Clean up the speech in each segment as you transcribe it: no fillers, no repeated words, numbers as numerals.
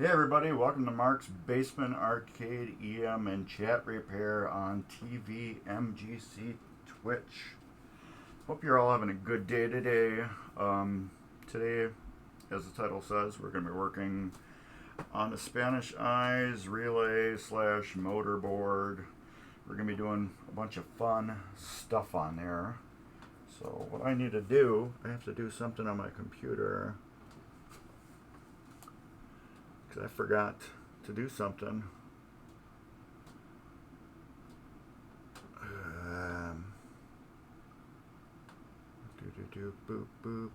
Hey everybody, welcome to Mark's Basement Arcade EM and Chat Repair on tvMGC Twitch. Hope you're all having a good day today. Today, as the title says, we're going to be working on a Spanish Eyes relay / motorboard. We're going to be doing a bunch of fun stuff on there. So what I need to do, I have to do something on my computer. I forgot to do something. Boop, boop.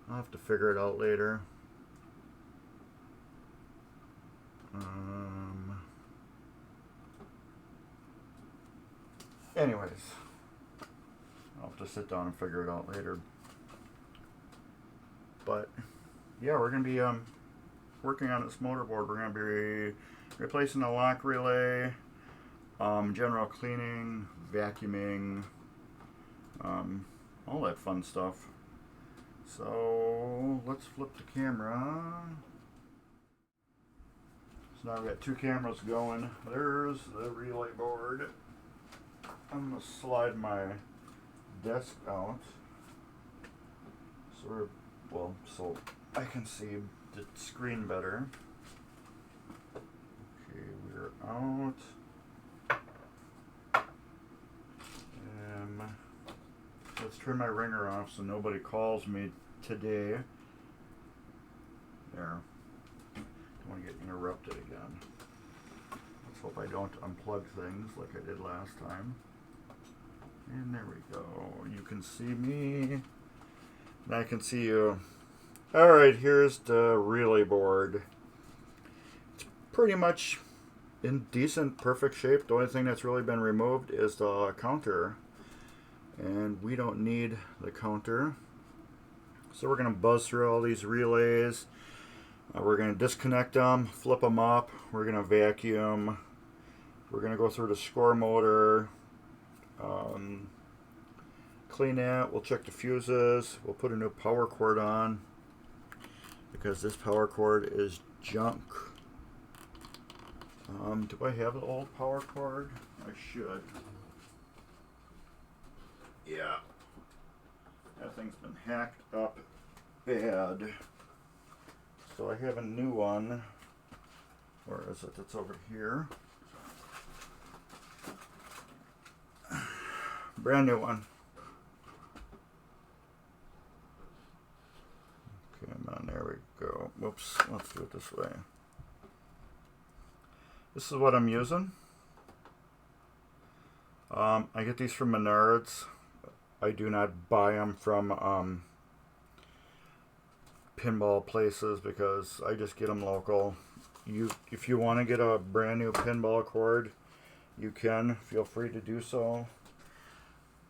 I'll have to figure it out later. Anyways, I'll have to sit down and figure it out later. But yeah, we're going to be working on this motorboard. We're going to be replacing the lock relay, general cleaning, vacuuming, all that fun stuff. So let's flip the camera. So now we've got two cameras going. There's the relay board. I'm going to slide my desk out. So I can see the screen better. Okay, we're out. Let's turn my ringer off so nobody calls me today. There. Don't want to get interrupted again. Let's hope I don't unplug things like I did last time. And there we go. You can see me. And I can see you. Alright, here's the relay board. It's pretty much in decent, perfect shape. The only thing that's really been removed is the counter. And we don't need the counter. So we're going to buzz through all these relays. We're going to disconnect them, flip them up. We're going to vacuum. We're going to go through the score motor. Clean that. We'll check the fuses. We'll put a new power cord on, because this power cord is junk. Do I have the old power cord? I should. Yeah. That thing's been hacked up bad. So I have a new one. Where is it? It's over here. Brand new one. Come on, there we go. Whoops, let's do it this way. This is what I'm using. I get these from Menards. I do not buy them from pinball places because I just get them local. If you want to get a brand new pinball cord, you can. Feel free to do so.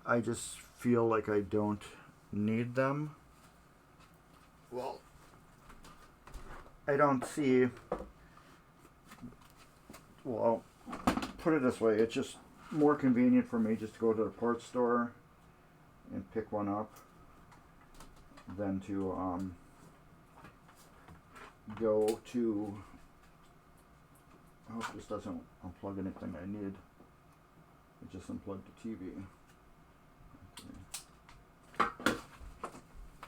I just feel like I don't need them. Well, I don't see. Well, put it this way, it's just more convenient for me just to go to the parts store and pick one up than to go to. I hope this doesn't unplug anything I need. It just unplugged the TV. Okay.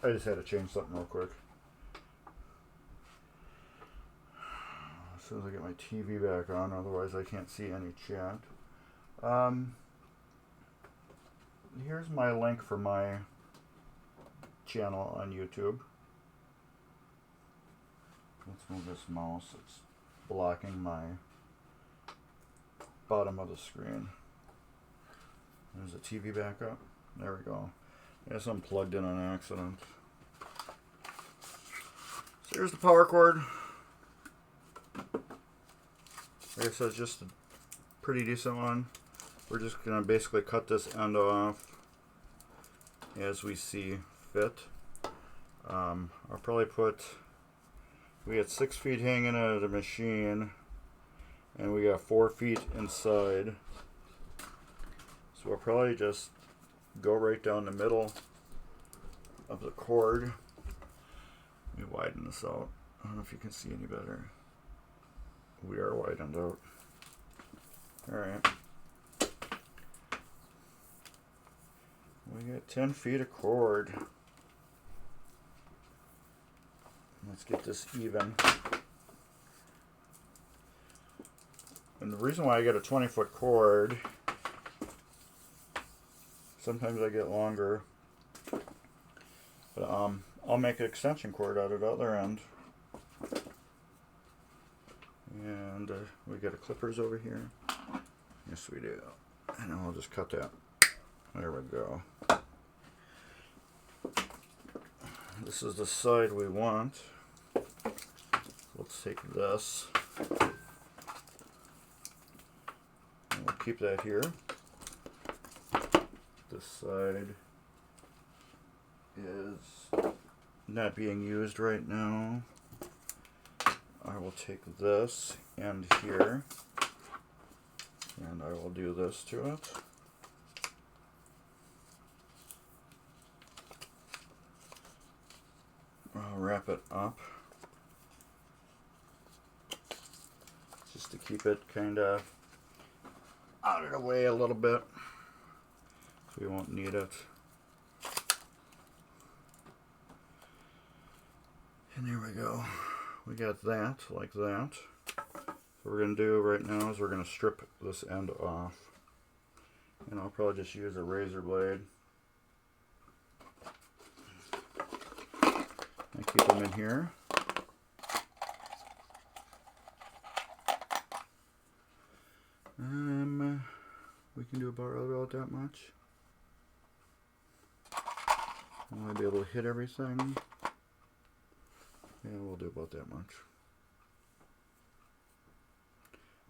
I just had to change something real quick. As soon as I get my TV back on, otherwise I can't see any chat. Here's my link for my channel on YouTube. Let's move this mouse. It's blocking my bottom of the screen. There's the TV back up. There we go. I guess I'm plugged in on accident. So here's the power cord. Like I said, it's just a pretty decent one. We're just going to basically cut this end off as we see fit. I'll probably put, we got 6 feet hanging out of the machine, and we got 4 feet inside. So we'll probably just go right down the middle of the cord. Let me widen this out. I don't know if you can see any better. We are widened out. Alright. We got 10 feet of cord. Let's get this even. And the reason why I get a 20-foot cord, sometimes I get longer, but I'll make an extension cord out of the other end. And we got a clippers over here. Yes, we do. And I'll just cut that. There we go. This is the side we want. Let's take this. And we'll keep that here. This side is not being used right now. I will take this end here and I will do this to it. I'll wrap it up just to keep it kind of out of the way a little bit so we won't need it. And there we go. We got that like that. What we're going to do right now is we're going to strip this end off. And I'll probably just use a razor blade. And keep them in here. We can do about that much. Will I be able to hit everything? Yeah, we'll do about that much.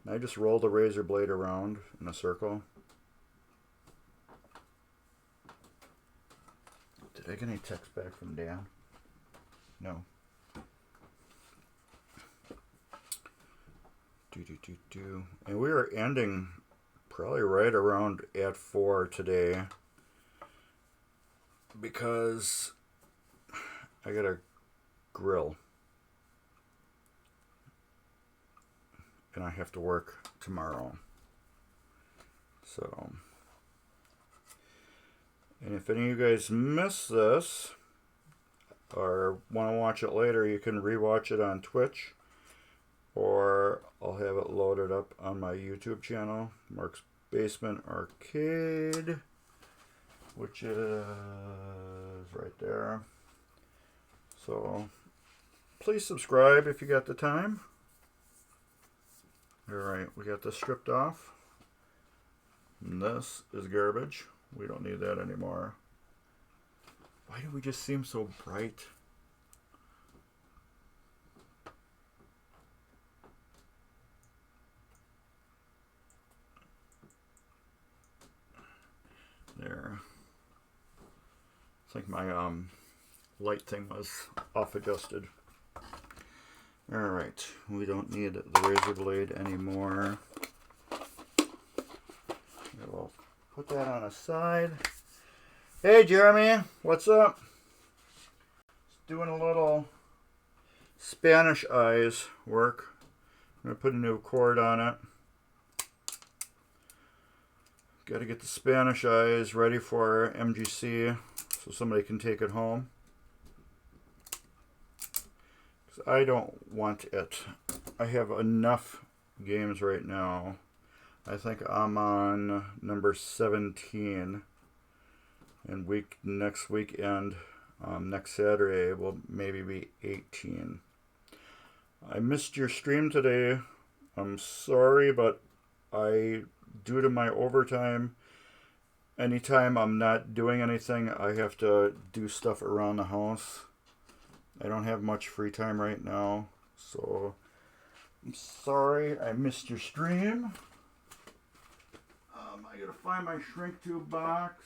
And I just roll the razor blade around in a circle. Did I get any text back from Dan? No. And we are ending probably right around at 4 today because I got a grill and I have to work tomorrow. So, and if any of you guys miss this or want to watch it later, you can rewatch it on Twitch, or I'll have it loaded up on my YouTube channel, Mark's Basement Arcade, which is right there. So please subscribe if you got the time. Alright, we got this stripped off. And this is garbage. We don't need that anymore. Why do we just seem so bright? There. It's like my light thing was off adjusted. Alright, we don't need the razor blade anymore. We'll put that on a side. Hey Jeremy, what's up? Just doing a little Spanish eyes work. I'm going to put a new cord on it. Got to get the Spanish eyes ready for MGC so somebody can take it home. Because I don't want it. I have enough games right now. I think I'm on number 17. And next weekend, next Saturday, will maybe be 18. I missed your stream today. I'm sorry, but due to my overtime, anytime I'm not doing anything, I have to do stuff around the house. I don't have much free time right now, so I'm sorry I missed your stream. I gotta find my shrink tube box.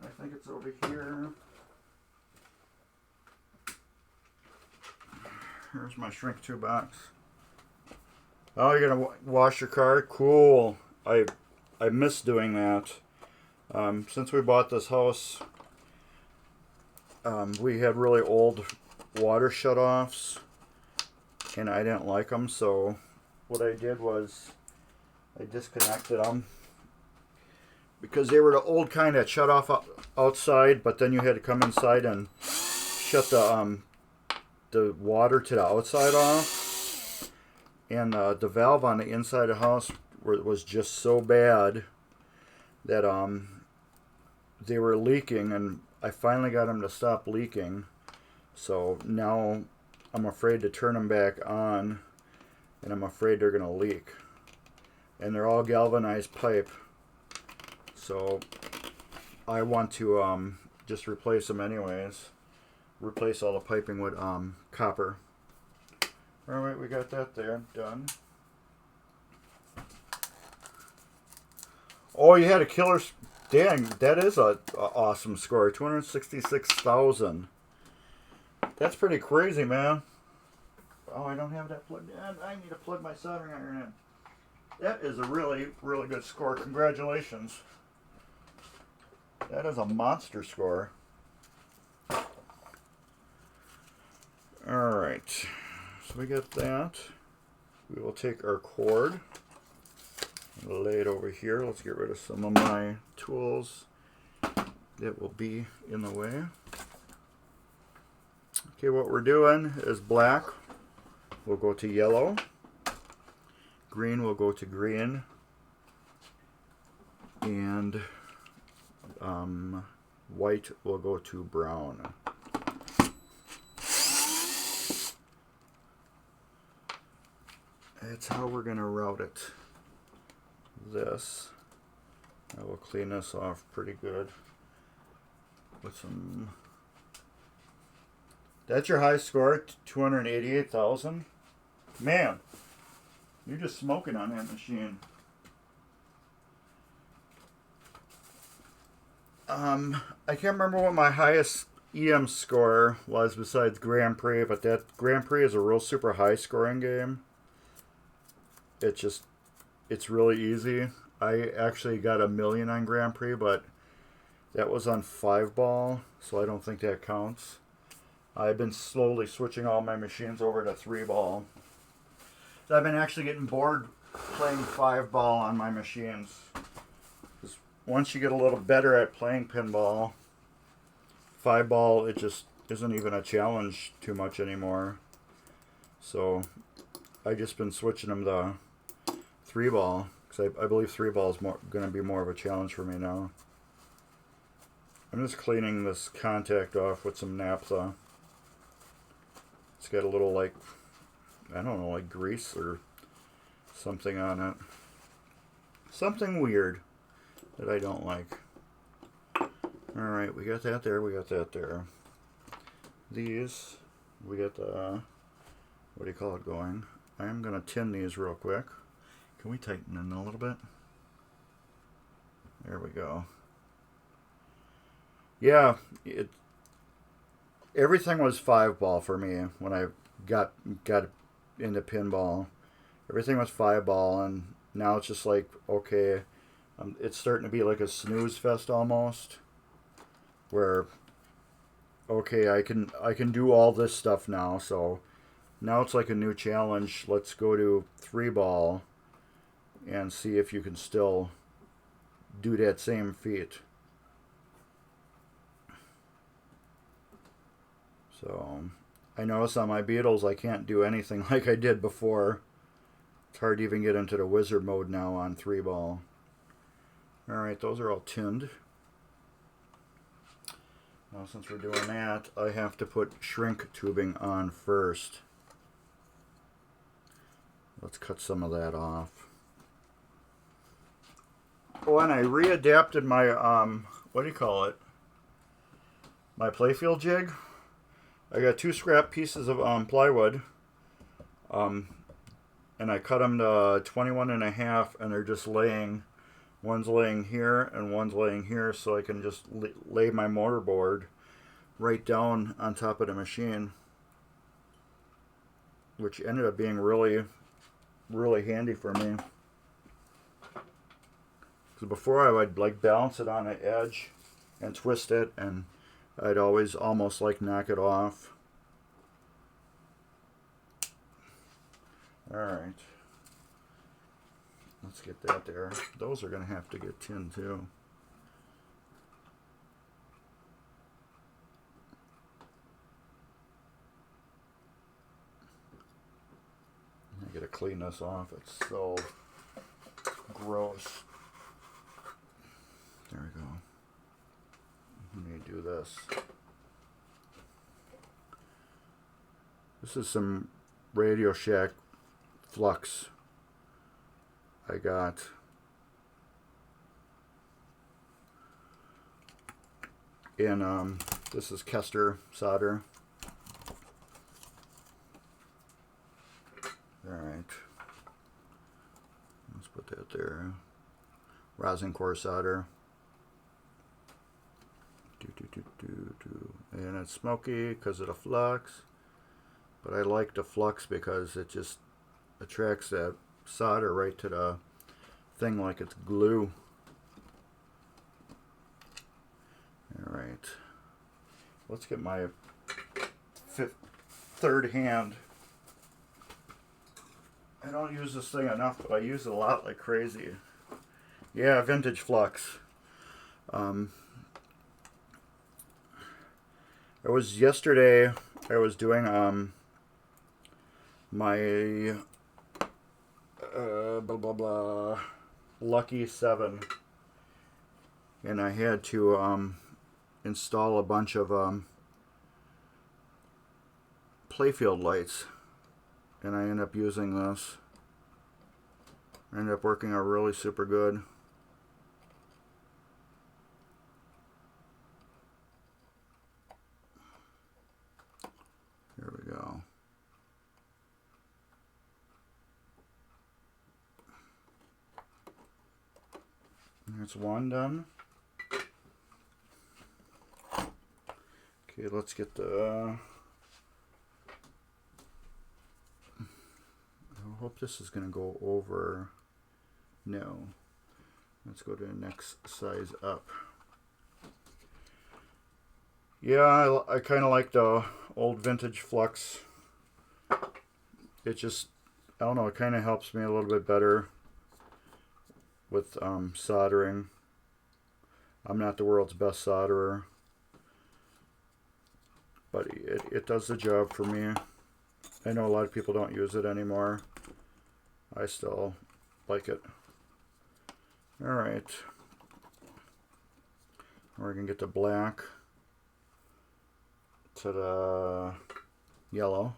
I think it's over here. Here's my shrink tube box. Oh, you're gonna wash your car? Cool. I miss doing that. Since we bought this house, we had really old water shutoffs, and I didn't like them, so what I did was I disconnected them because they were the old kind that shut off outside, but then you had to come inside and shut the water to the outside off, and the valve on the inside of the house was just so bad that they were leaking, and I finally got them to stop leaking. So now I'm afraid to turn them back on, and I'm afraid they're gonna leak. And they're all galvanized pipe, so I want to just replace them anyways. Replace all the piping with copper. All right, we got that there done. Oh, you had a killer. Dang, that is a awesome score. 266,000. That's pretty crazy, man. Oh, I don't have that plugged in. I need to plug my soldering iron in. That is a really, really good score. Congratulations. That is a monster score. Alright. So we got that. We will take our cord. Lay it over here. Let's get rid of some of my tools that will be in the way. Okay, what we're doing is black will go to yellow, green will go to green, and white will go to brown. That's how we're going to route it. This, I will clean this off pretty good with some. That's your high score, 288,000. Man, you're just smoking on that machine. I can't remember what my highest EM score was besides Grand Prix, but that Grand Prix is a real super high scoring game. It's really easy. I actually got 1,000,000 on Grand Prix, but that was on 5-ball, so I don't think that counts. I've been slowly switching all my machines over to 3-ball. So I've been actually getting bored playing 5-ball on my machines. Because once you get a little better at playing pinball, 5-ball, it just isn't even a challenge too much anymore. So I've just been switching them to 3-ball, because I believe 3-ball is going to be more of a challenge for me now. I'm just cleaning this contact off with some naphtha. It's got a little, like, I don't know, like grease or something on it. Something weird that I don't like. Alright, we got that there, we got that there. These, we got the, what do you call it, going. I am going to tin these real quick. Can we tighten in a little bit? There we go. Yeah, everything was 5-ball for me when I got into pinball. Everything was 5-ball, and now it's just like, okay, it's starting to be like a snooze fest almost, where, okay, I can do all this stuff now, so now it's like a new challenge. Let's go to 3-ball and see if you can still do that same feat. So I notice on my Beetles I can't do anything like I did before. It's hard to even get into the wizard mode now on 3-ball. Alright, those are all tinned. Now since we're doing that, I have to put shrink tubing on first. Let's cut some of that off. Oh, and I readapted my, what do you call it? My playfield jig. I got 2 scrap pieces of plywood, and I cut them to 21.5, and they're just laying, one's laying here and one's laying here, so I can just lay my mortarboard right down on top of the machine, which ended up being really, really handy for me. Because before I would like balance it on an edge and twist it, and I'd always almost like knock it off. Alright. Let's get that there. Those are going to have to get tinned too. I gotta clean this off. It's so gross. There we go. Let me do this. This is some Radio Shack flux I got. And this is Kester solder. Alright. Let's put that there. Rosin core solder. And it's smoky because of the flux. But I like the flux because it just attracts that solder right to the thing like it's glue. Alright. Let's get my third hand. I don't use this thing enough, but I use it a lot like crazy. Yeah, vintage flux. It was yesterday I was doing my Lucky 7, and I had to install a bunch of playfield lights, and I ended up using this. I ended up working out really super good. Here we go. That's one done. Okay, let's get the... I hope this is going to go over. No. Let's go to the next size up. Yeah, I kind of like the old vintage flux. It just, I don't know, it kind of helps me a little bit better with soldering. I'm not the world's best solderer, but it does the job for me. I know a lot of people don't use it anymore. I still like it. Alright. We're going to get the black to the yellow.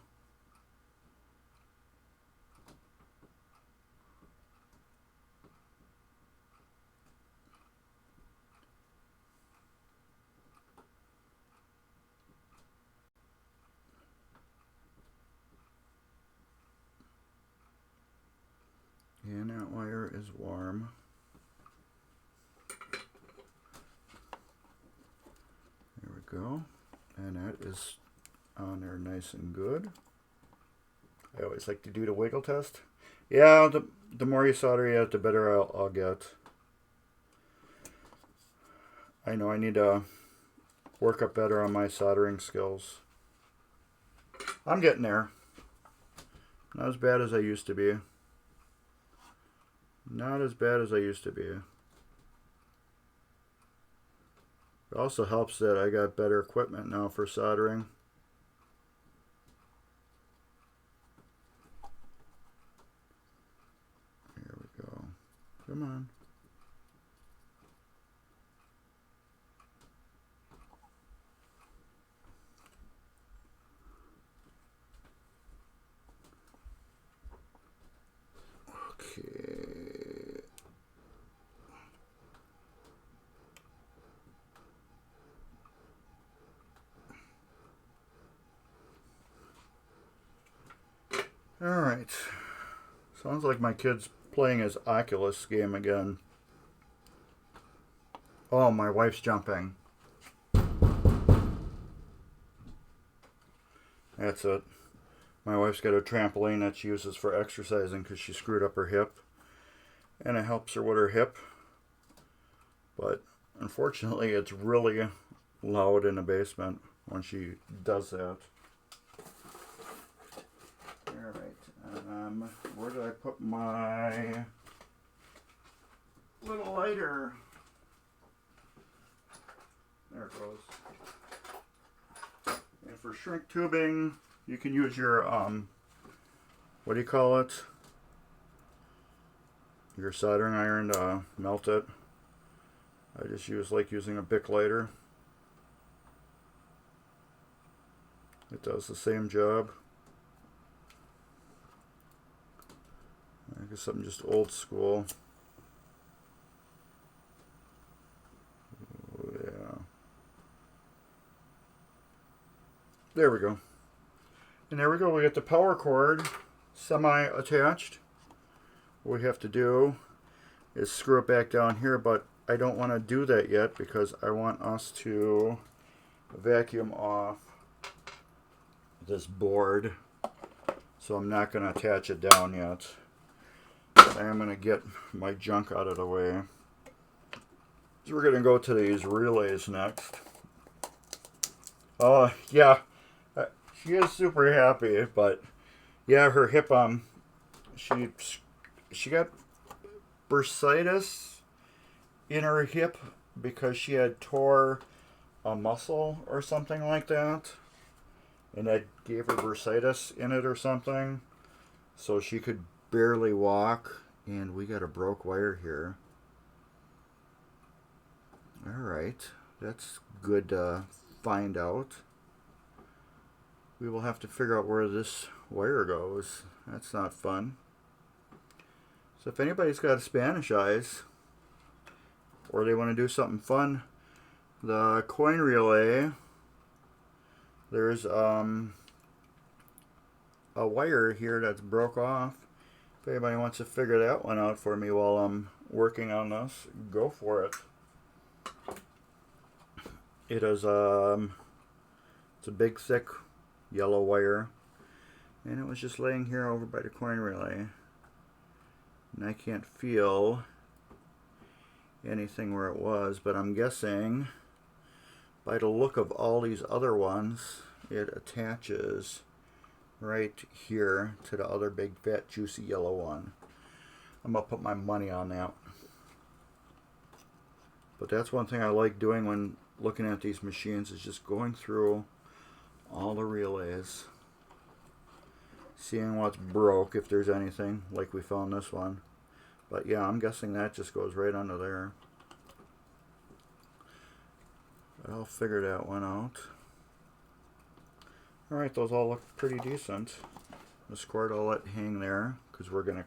And that wire is warm. There we go. And that is on there nice and good. I always like to do the wiggle test. Yeah, the more you solder it, the better I'll get. I know I need to work up better on my soldering skills. I'm getting there. Not as bad as I used to be. Not as bad as I used to be. It also helps that I got better equipment now for soldering. Here we go. Come on. Okay. Alright. Sounds like my kid's playing his Oculus game again. Oh, my wife's jumping. That's it. My wife's got a trampoline that she uses for exercising because she screwed up her hip. And it helps her with her hip. But unfortunately, it's really loud in the basement when she does that. Alright. Where did I put my little lighter? There it goes. And for shrink tubing, you can use your, what do you call it? Your soldering iron to melt it. I just like using a Bic lighter. It does the same job. I guess something just old school. Oh, yeah. There we go. And there we go. We got the power cord semi-attached. What we have to do is screw it back down here, but I don't want to do that yet because I want us to vacuum off this board. So I'm not going to attach it down yet. But I am going to get my junk out of the way. So we're going to go to these relays next. Oh, yeah. She is super happy, but yeah, her hip, she got bursitis in her hip because she had tore a muscle or something like that, and that gave her bursitis in it or something, so she could barely walk. And we got a broke wire here. Alright, that's good to find out. We will have to figure out where this wire goes. That's not fun. So if anybody's got a Spanish eyes, or they want to do something fun, the coin relay, there's a wire here that's broke off. If anybody wants to figure that one out for me while I'm working on this, go for it. It is it's a big thick yellow wire, and it was just laying here over by the coin relay, and I can't feel anything where it was, but I'm guessing by the look of all these other ones it attaches right here to the other big fat juicy yellow one. I'm gonna put my money on that. But that's one thing I like doing when looking at these machines, is just going through all the relays, seeing what's broke, if there's anything, like we found this one. But yeah, I'm guessing that just goes right under there. But I'll figure that one out. Alright, those all look pretty decent. This cord I'll let hang there, because we're going to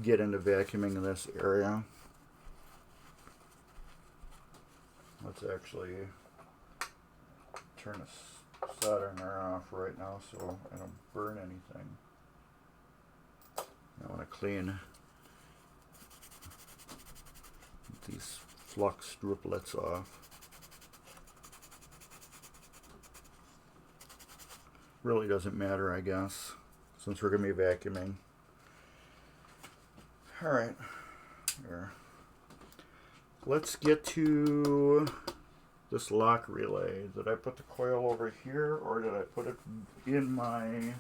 get into vacuuming in this area. Let's actually turn the soldering iron off right now so I don't burn anything. I want to clean these flux driplets off. Really doesn't matter, I guess, since we're going to be vacuuming. Alright, here. Let's get to this lock relay. Did I put the coil over here, or did I put it in my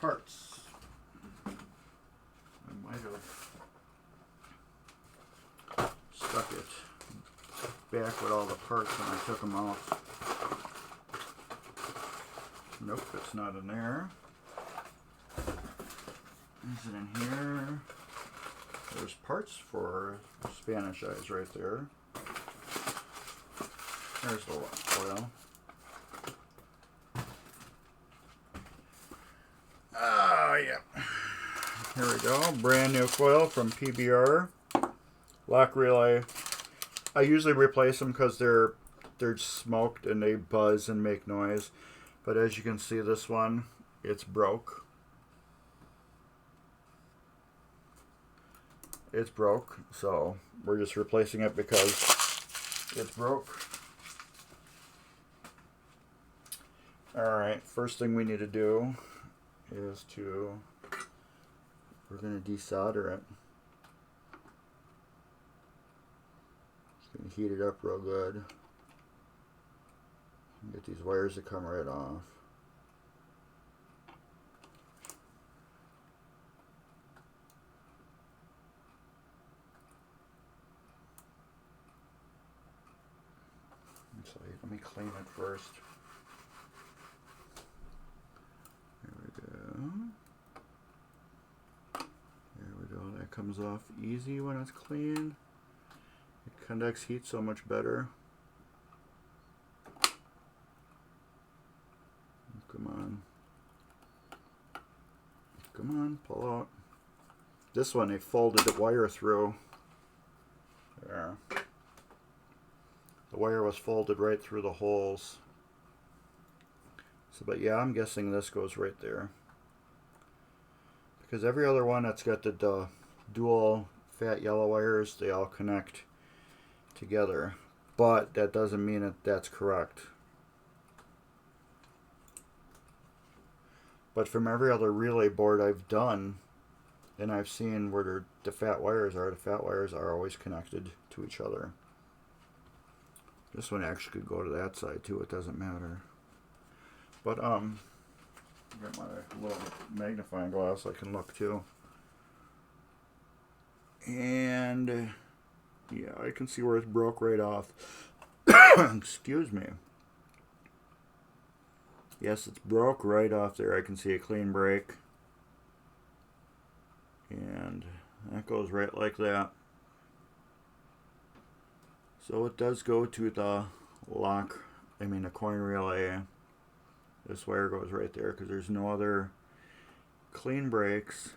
parts? I might have stuck it back with all the parts when I took them out. Nope, it's not in there. Is it in here? There's parts for Spanish eyes right there. There's the oil. Ah, yeah. Here we go. Brand new coil from PBR. Lock relay. I usually replace them because they're smoked and they buzz and make noise. But as you can see, this one, it's broke. It's broke, so we're just replacing it because it's broke. Alright, first thing we need to do is we're going to desolder it. Just going to heat it up real good. Get these wires to come right off. outside. Let me clean it first. There we go. There we go. That comes off easy when it's clean. It conducts heat so much better. Come on. Come on, pull out. This one, they folded the wire through. There. The wire was folded right through the holes. So, but yeah, I'm guessing this goes right there. Because every other one that's got the dual fat yellow wires, they all connect together. But that doesn't mean that that's correct. But from every other relay board I've done, and I've seen where the fat wires are always connected to each other. This one actually could go to that side too, it doesn't matter. But got my little magnifying glass I can look too. And yeah, I can see where it's broke right off. Excuse me. Yes, it's broke right off there. I can see a clean break. And that goes right like that. So it does go to the the coin relay. This wire goes right there because there's no other clean breaks.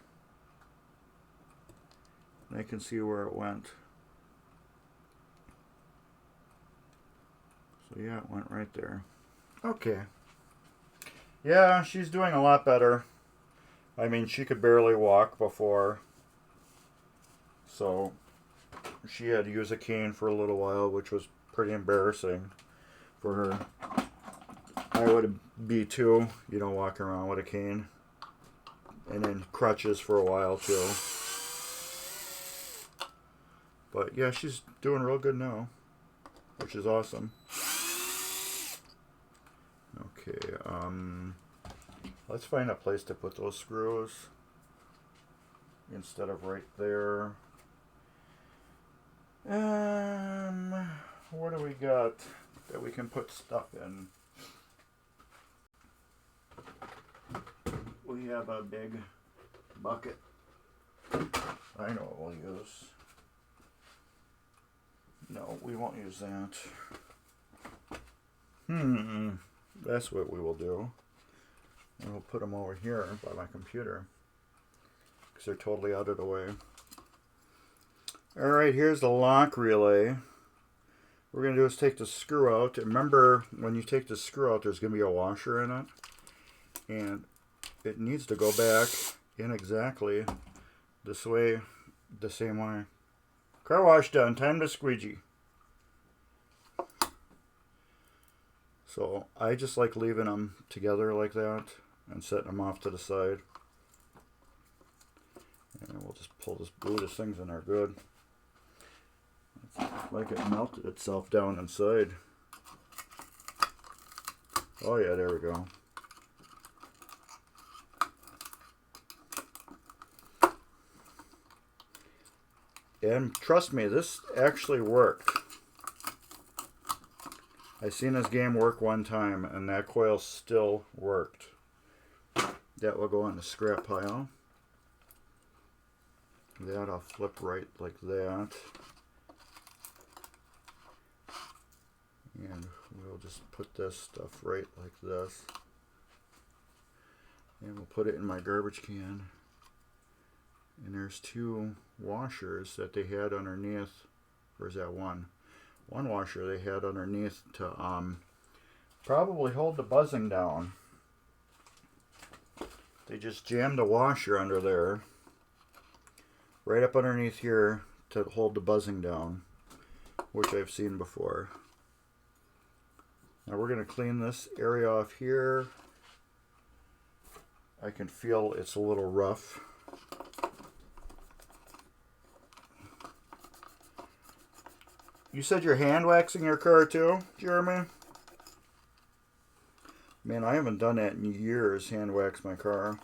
And I can see where it went. So yeah, it went right there. Okay. Yeah, she's doing a lot better. I mean, she could barely walk before. So she had to use a cane for a little while, which was pretty embarrassing for her. I would be too. You don't walk around with a cane. And then crutches for a while too. But yeah, she's doing real good now, which is awesome. Okay, let's find a place to put those screws instead of right there. What do we got that we can put stuff in? We have a big bucket. I know what we'll use. No, we won't use that. That's what we will do. And we'll put them over here by my computer because they're totally out of the way. Alright, here's the lock relay. What we're going to do is take the screw out. Remember, when you take the screw out, there's going to be a washer in it. And it needs to go back in exactly this way, the same way. Car wash done. Time to squeegee. So I just like leaving them together like that and setting them off to the side. And we'll just pull this glue. This thing's in there good. It's like it melted itself down inside. Oh yeah, there we go. And trust me, this actually worked. I seen this game work one time, and that coil still worked. That will go in the scrap pile. That I'll flip right like that. And we'll just put this stuff right like this. And we'll put it in my garbage can. And there's two washers that they had underneath. Or is that one? One washer they had underneath to probably hold the buzzing down. They just jammed a washer under there, right up underneath here to hold the buzzing down, which I've seen before. Now we're going to clean this area off here. I can feel it's a little rough. You said you're hand waxing your car too, Jeremy? Man, I haven't done that in years, hand wax my car.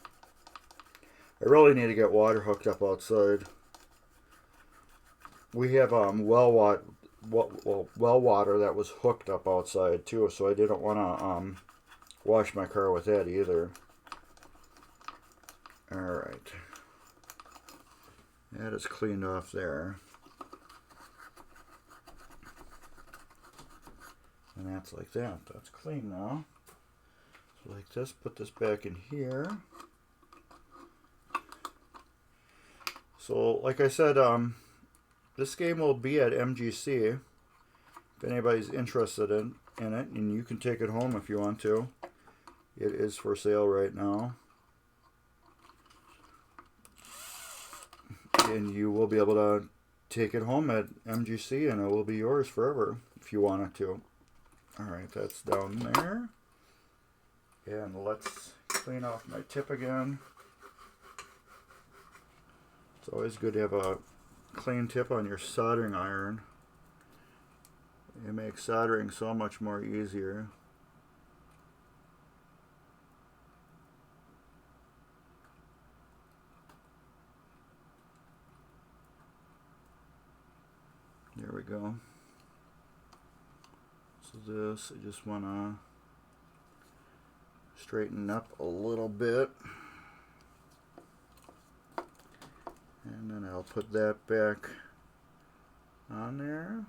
I really need to get water hooked up outside. We have well well water that was hooked up outside too, so I didn't want to wash my car with that either. Alright. That is cleaned off there. And that's like that. That's clean now. So like this, put this back in here. So like I said, this game will be at MGC if anybody's interested in it, and you can take it home if you want to. It is for sale right now. And you will be able to take it home at MGC, and it will be yours forever if you want it to. Alright, that's down there. And let's clean off my tip again. It's always good to have a clean tip on your soldering iron. It makes soldering so much more easier. There we go. So this, I just want to straighten up a little bit. And then I'll put that back on there.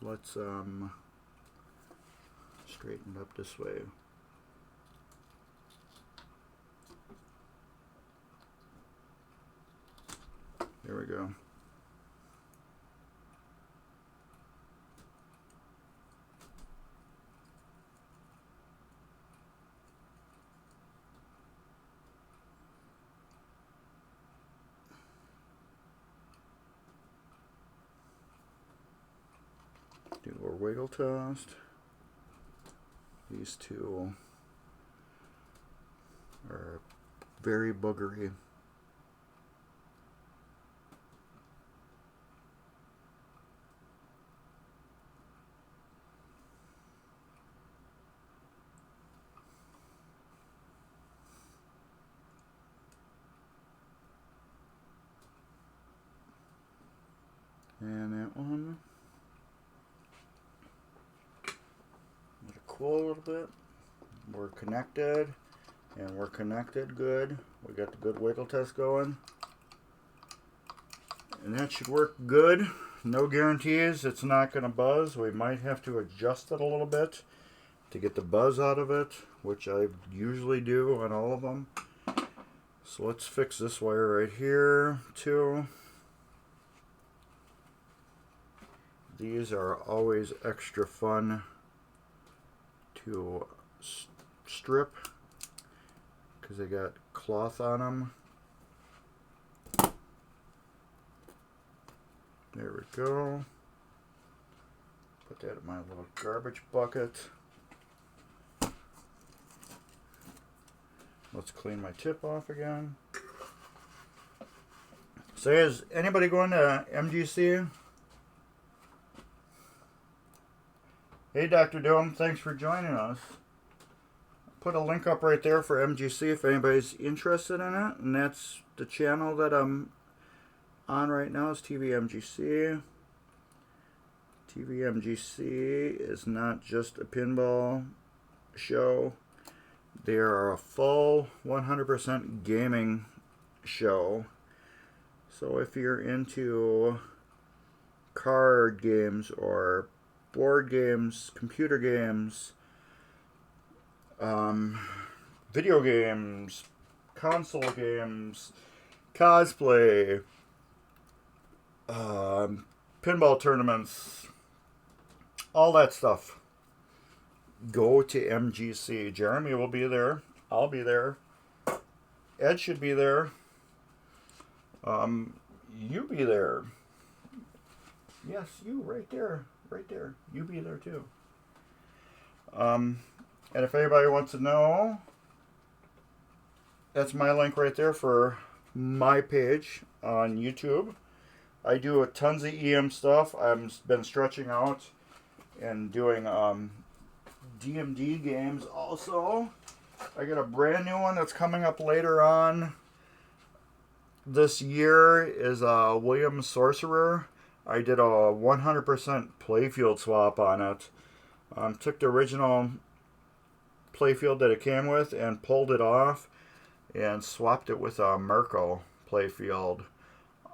Let's straighten it up this way. There we go. Do a wiggle test. These two are very boogery. And that one. Let it cool a little bit. We're connected, and we're connected good. We got the good wiggle test going. And that should work good. No guarantees it's not going to buzz. We might have to adjust it a little bit to get the buzz out of it, which I usually do on all of them. So let's fix this wire right here too. These are always extra fun to strip because they got cloth on them. There we go. Put that in my little garbage bucket. Let's clean my tip off again. So is anybody going to MGC? Hey Dr. Dome, thanks for joining us. Put a link up right there for MGC if anybody's interested in it, and that's the channel that I'm on right now is tvMGC. tvMGC is not just a pinball show. They are a full 100% gaming show. So if you're into card games or board games, computer games, video games, console games, cosplay, pinball tournaments, all that stuff, go to MGC. Jeremy will be there. I'll be there. Ed should be there. You be there. Yes, you right there. Right there. You be there too. And if anybody wants to know, that's my link right there for my page on YouTube. I do tons of EM stuff. I've been stretching out and doing DMD games also. I got a brand new one that's coming up later on this year is William Sorcerer. I did a 100% playfield swap on it. Took the original playfield that it came with and pulled it off and swapped it with a Merco playfield.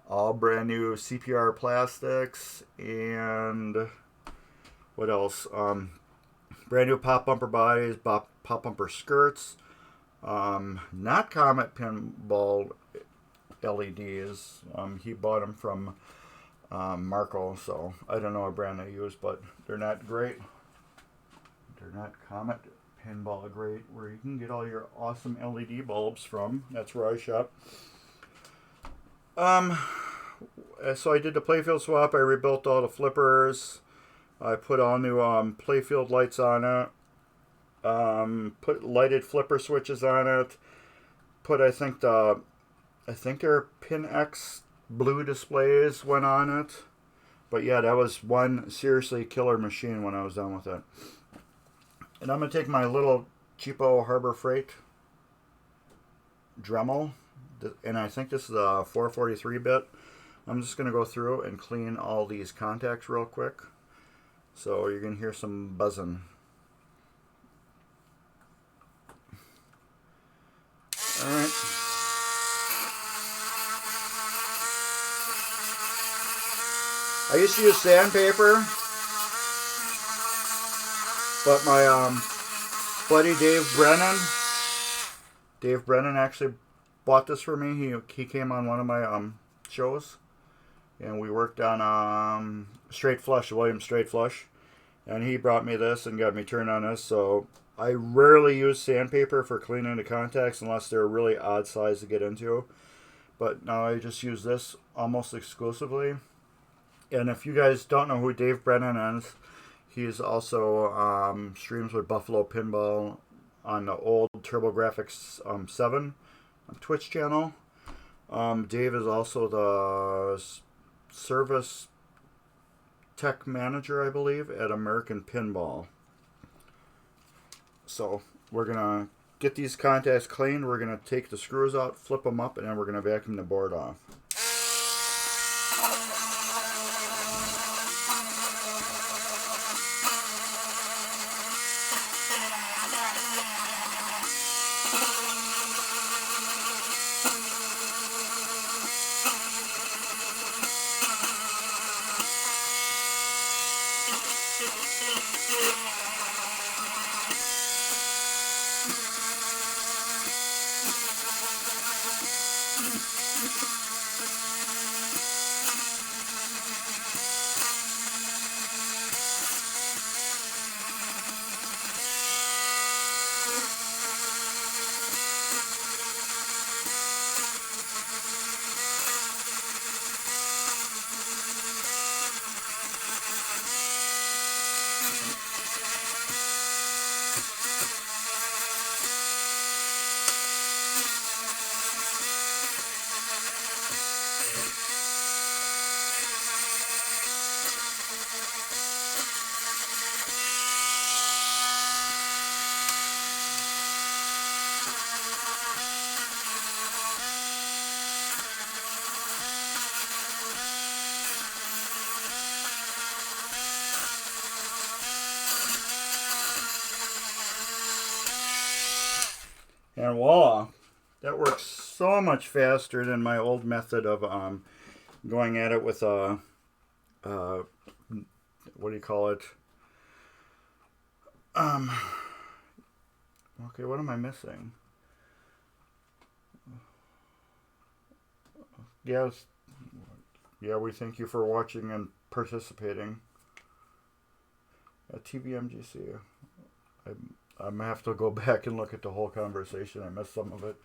All brand new CPR plastics and what else? Brand new pop bumper bodies, pop bumper skirts. Not Comet Pinball LEDs. He bought them from Marco, so I don't know what brand they use, but they're not great. They're not Comet Pinball great, where you can get all your awesome LED bulbs from. That's where I shop. So I did the playfield swap. I rebuilt all the flippers. I put all new playfield lights on it. Put lighted flipper switches on it. Put I think their Pin X blue displays went on it. But yeah, that was one seriously killer machine when I was done with it. And I'm gonna take my little cheapo Harbor Freight Dremel, and I think this is a 443 bit. I'm just gonna go through and clean all these contacts real quick. So you're gonna hear some buzzing. Alright. I used to use sandpaper, but my buddy Dave Brennan actually bought this for me. He came on one of my shows, and we worked on Straight Flush, William Straight Flush, and he brought me this and got me turned on this. So I rarely use sandpaper for cleaning the contacts unless they're really odd size to get into, but now I just use this almost exclusively. And if you guys don't know who Dave Brennan is, he's also streams with Buffalo Pinball on the old TurboGrafx 7 Twitch channel. Dave is also the service tech manager, I believe, at American Pinball. So we're going to get these contacts cleaned. We're going to take the screws out, flip them up, and then we're going to vacuum the board off. And voila, that works so much faster than my old method of going at it with a, what do you call it? Okay, what am I missing? Yes, yeah, we thank you for watching and participating at tvMGC. I'm going to have to go back and look at the whole conversation. I missed some of it.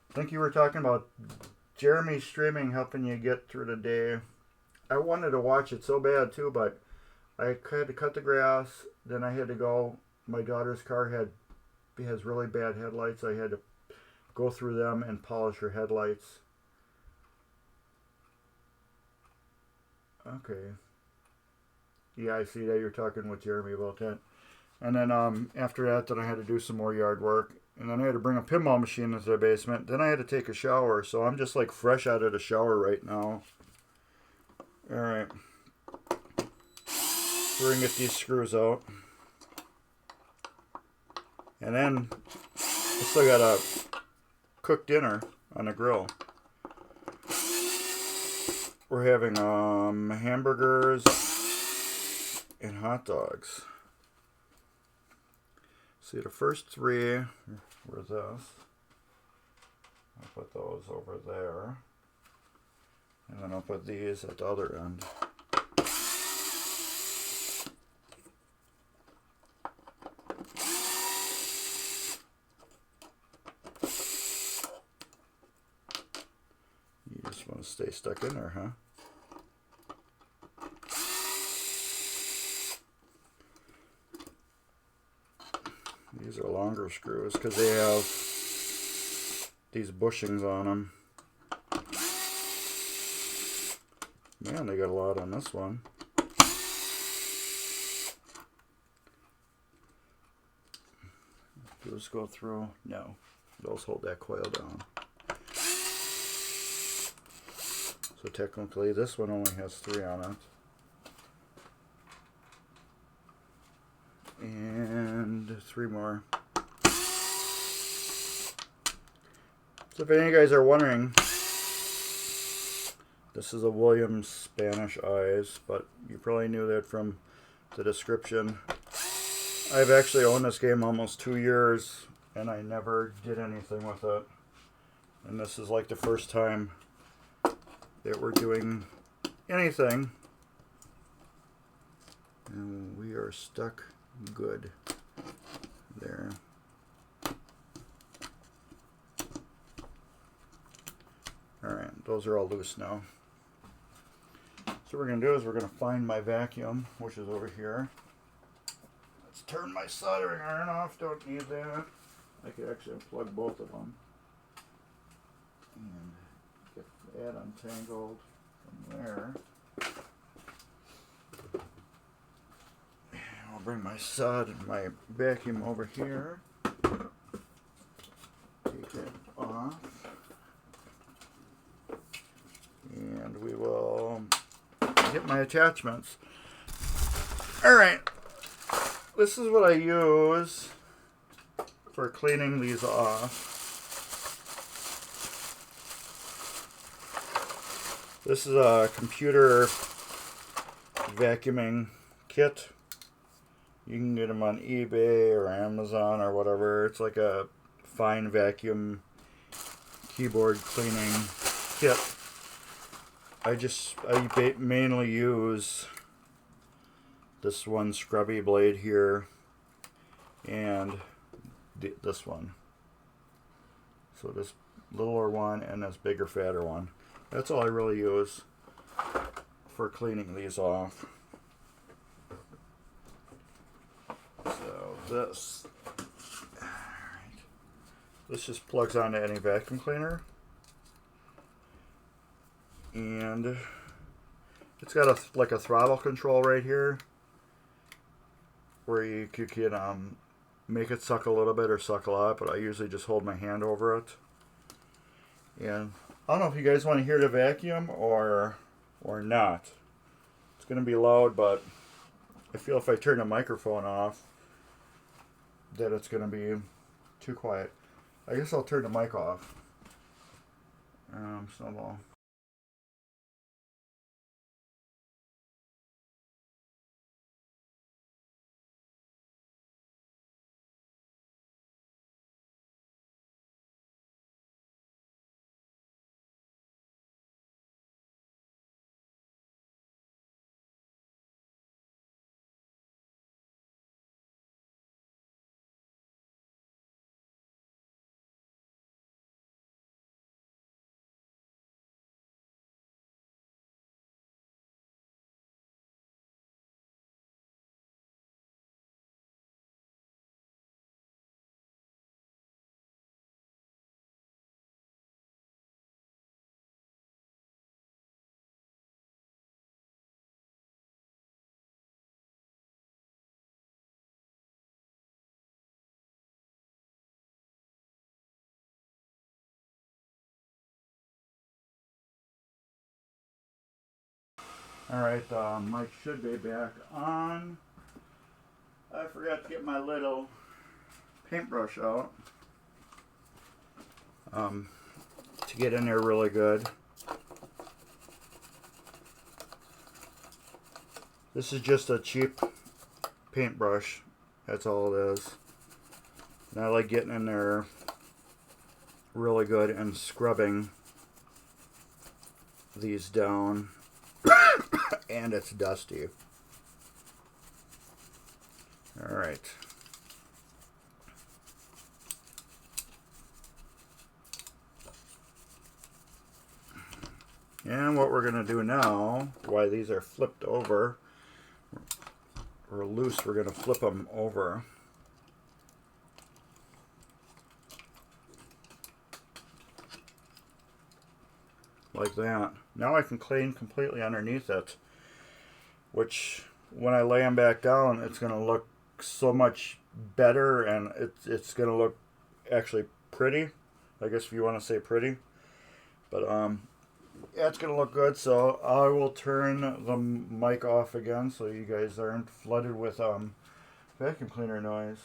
I think you were talking about Jeremy streaming helping you get through the day. I wanted to watch it so bad too, but I had to cut the grass. Then I had to go. My daughter's car has really bad headlights. I had to go through them and polish her headlights. Okay. Yeah, I see that you're talking with Jeremy about that. And then after that, then I had to do some more yard work. And then I had to bring a pinball machine into the basement. Then I had to take a shower. So I'm just like fresh out of the shower right now. Alright. We're going to get these screws out. And then I still got to cook dinner on the grill. We're having hamburgers and hot dogs. See, the first three, where's this? I'll put those over there. And then I'll put these at the other end. You just want to stay stuck in there, huh? These are longer screws because they have these bushings on them. Man, they got a lot on this one. Those go through? No. Those hold that coil down. So technically this one only has 3 on it. And 3 more. So if any of you guys are wondering, this is a Williams Spanish eyes, but you probably knew that from the description. I've actually owned this game almost 2 years, and I never did anything with it. And this is like the first time that we're doing anything. And we are stuck good there. Alright, those are all loose now. So what we're going to do is we're going to find my vacuum, which is over here. Let's turn my soldering iron off. Don't need that. I could actually unplug both of them. And get that untangled from there. I'll bring my my vacuum over here. Take it off. And we will get my attachments. Alright. This is what I use for cleaning these off. This is a computer vacuuming kit. You can get them on eBay or Amazon or whatever. It's like a fine vacuum keyboard cleaning kit. I mainly use this one scrubby blade here and this one. So this littler one and this bigger, fatter one. That's all I really use for cleaning these off. So this, alright. This just plugs onto any vacuum cleaner. And it's got like a throttle control right here where you can make it suck a little bit or suck a lot, but I usually just hold my hand over it. And I don't know if you guys want to hear the vacuum or not. It's going to be loud, but I feel if I turn the microphone off that it's going to be too quiet. I guess I'll turn the mic off. Snowball. Alright, mic should be back on. I forgot to get my little paintbrush out to get in there really good. This is just a cheap paintbrush. That's all it is. And I like getting in there really good and scrubbing these down. And it's dusty. Alright. And what we're going to do now, while these are flipped over, or loose, we're going to flip them over. Like that. Now I can clean completely underneath it, which when I lay them back down, it's going to look so much better, and it's going to look actually pretty, I guess if you want to say pretty. But yeah, it's going to look good, so I will turn the mic off again so you guys aren't flooded with vacuum cleaner noise.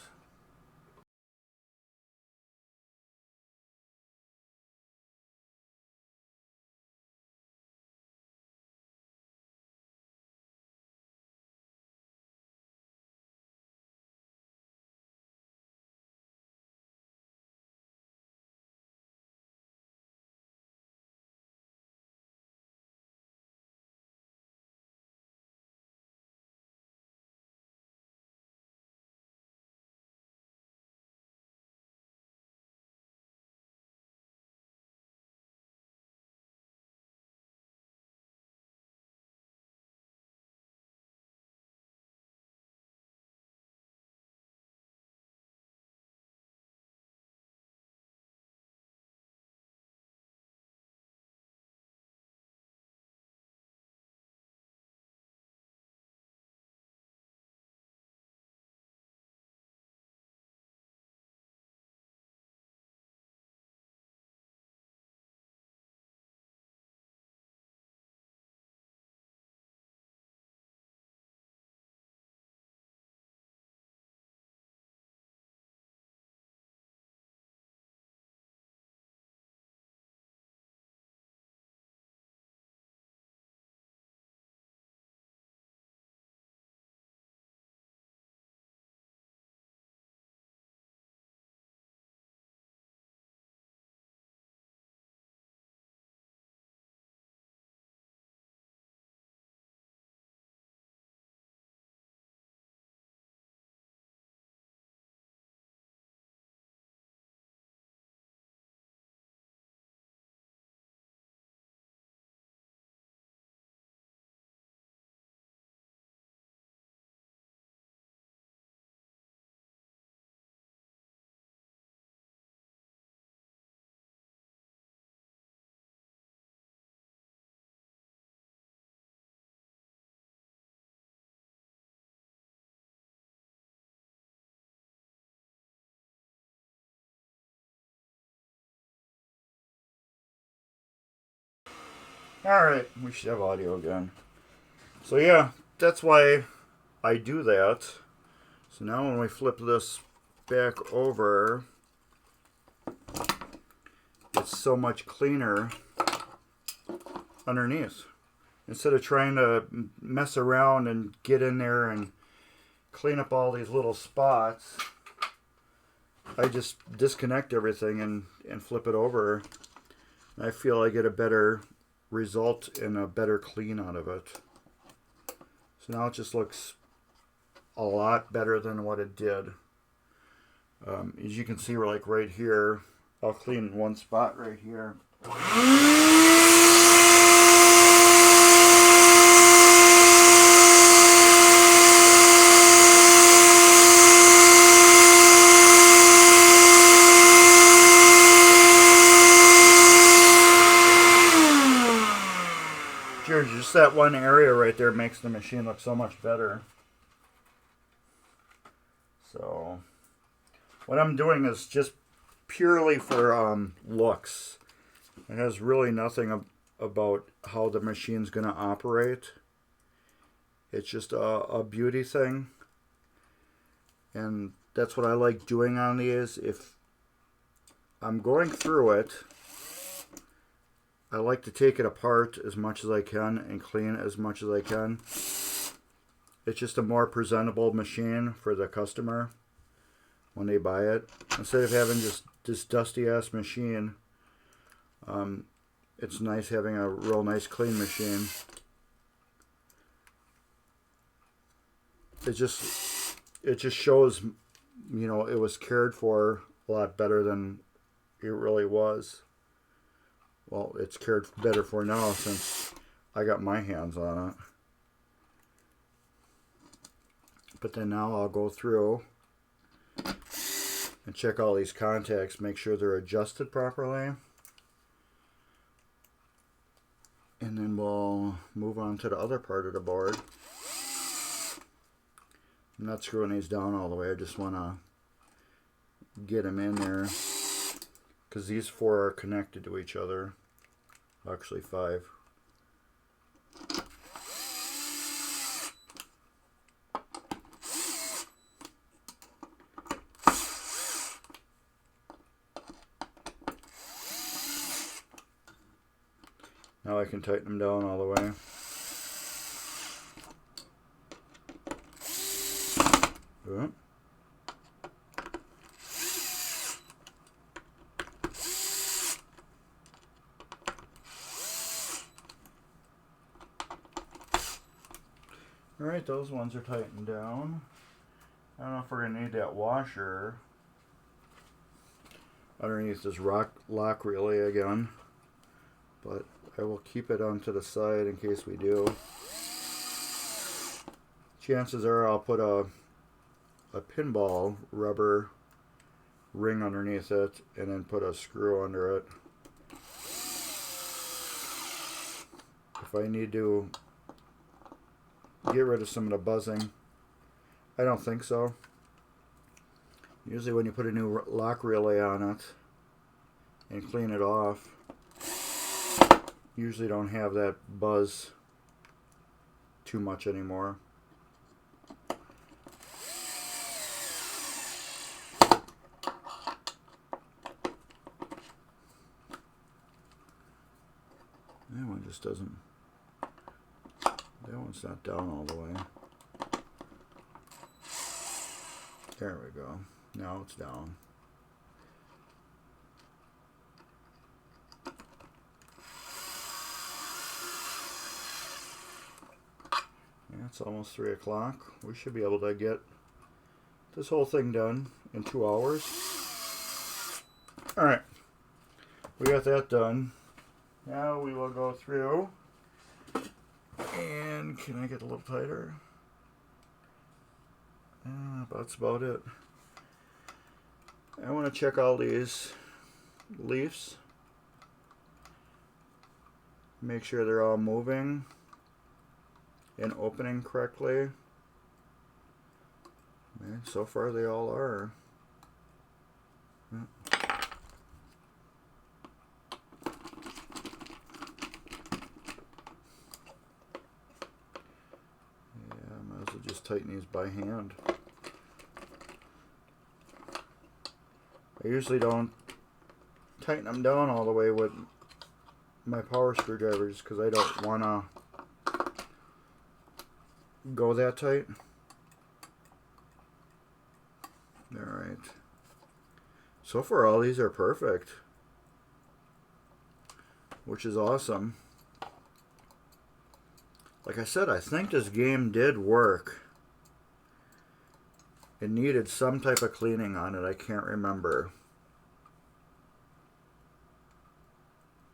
Alright, we should have audio again. So yeah, that's why I do that. So now when we flip this back over, it's so much cleaner underneath. Instead of trying to mess around and get in there and clean up all these little spots, I just disconnect everything and flip it over. I feel I get a better result and a better clean out of it. So now it just looks a lot better than what it did. As you can see, we're like right here. I'll clean one spot right here. Just that one area right there makes the machine look so much better. So what I'm doing is just purely for looks. It has really nothing about how the machine's going to operate. It's just a beauty thing. And that's what I like doing on these. If I'm going through it, I like to take it apart as much as I can and clean it as much as I can. It's just a more presentable machine for the customer when they buy it. Instead of having just this dusty ass machine, it's nice having a real nice clean machine. It just shows, you know, it was cared for a lot better than it really was. Well, it's cared better for now since I got my hands on it. But then now I'll go through and check all these contacts, make sure they're adjusted properly. And then we'll move on to the other part of the board. I'm not screwing these down all the way. I just want to get them in there because these 4 are connected to each other. Actually 5. Now I can tighten them down all the way. Ooh. Alright, those ones are tightened down. I don't know if we're going to need that washer underneath this lock relay again, but I will keep it onto the side in case we do. Chances are I'll put a pinball rubber ring underneath it and then put a screw under it. If I need to get rid of some of the buzzing, I don't think so. Usually when you put a new lock relay on it and clean it off, usually don't have that buzz too much anymore. That one just doesn't, that one's not down all the way. There we go. Now it's down. Yeah, it's almost 3 o'clock. We should be able to get this whole thing done in 2 hours. Alright. We got that done. Now we will go through. And can I get a little tighter? That's about it. I want to check all these leaves. Make sure they're all moving and opening correctly. And so far they all are. Yeah, I might as well just tighten these by hand. I usually don't tighten them down all the way with my power screwdrivers because I don't want to go that tight. Alright. So far all these are perfect, which is awesome. Like I said, I think this game did work. It needed some type of cleaning on it. I can't remember.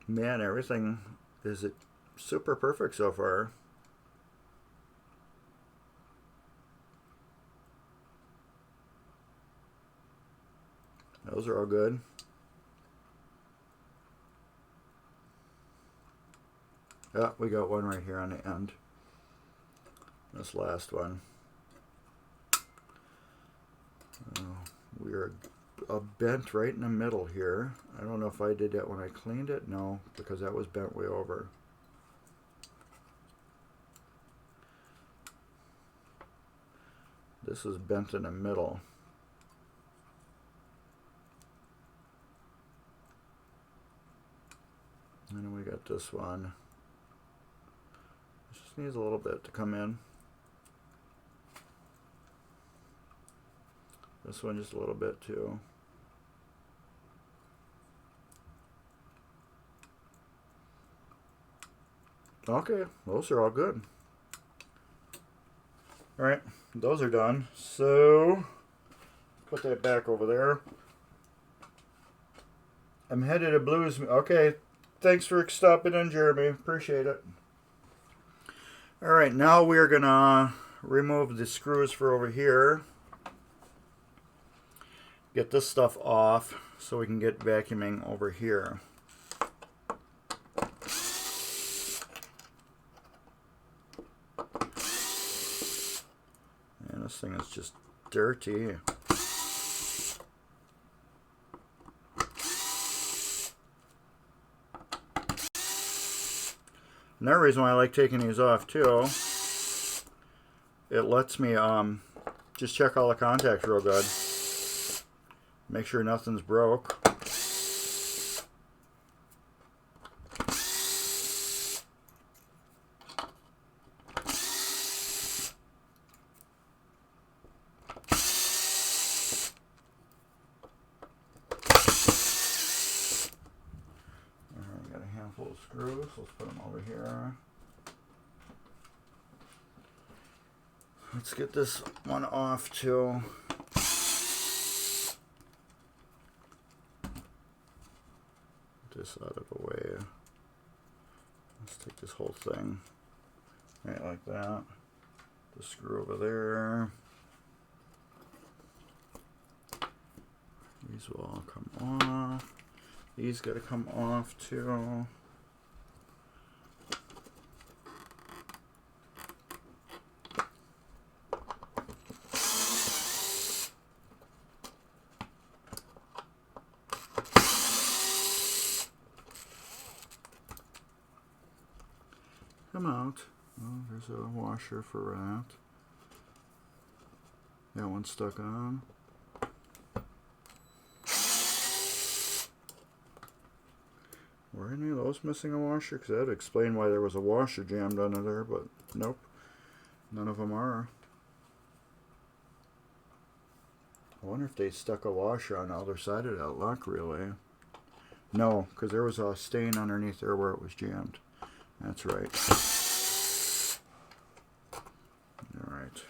Man, everything is super perfect so far. Those are all good. Yeah, we got one right here on the end. This last one. We're bent right in the middle here. I don't know if I did that when I cleaned it. No, because that was bent way over. This is bent in the middle. And then we got this one. It just needs a little bit to come in. This one just a little bit too. Okay, those are all good. Alright, those are done. So, put that back over there. I'm headed to Blues. Okay, thanks for stopping in, Jeremy. Appreciate it. Alright, now we're going to remove the screws for over here. Get this stuff off so we can get vacuuming over here. And this thing is just dirty. Another reason why I like taking these off too, it lets me just check all the contacts real good. Make sure nothing's broke. Screws. Let's put them over here. Let's get this one off too. Get this out of the way. Let's take this whole thing right like that. The screw over there. These will all come off. These got to come off too. Come out. Oh, there's a washer for that. That one's stuck on. Were any of those missing a washer? Because that would explain why there was a washer jammed under there, but nope. None of them are. I wonder if they stuck a washer on the other side of that lock relay. No, because there was a stain underneath there where it was jammed. That's right. Alright.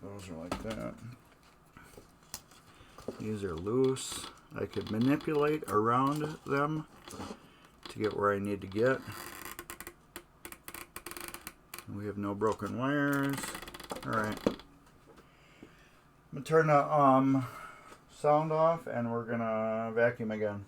Those are like that. These are loose. I could manipulate around them to get where I need to get. We have no broken wires. Alright. I'm going to turn the sound off and we're going to vacuum again.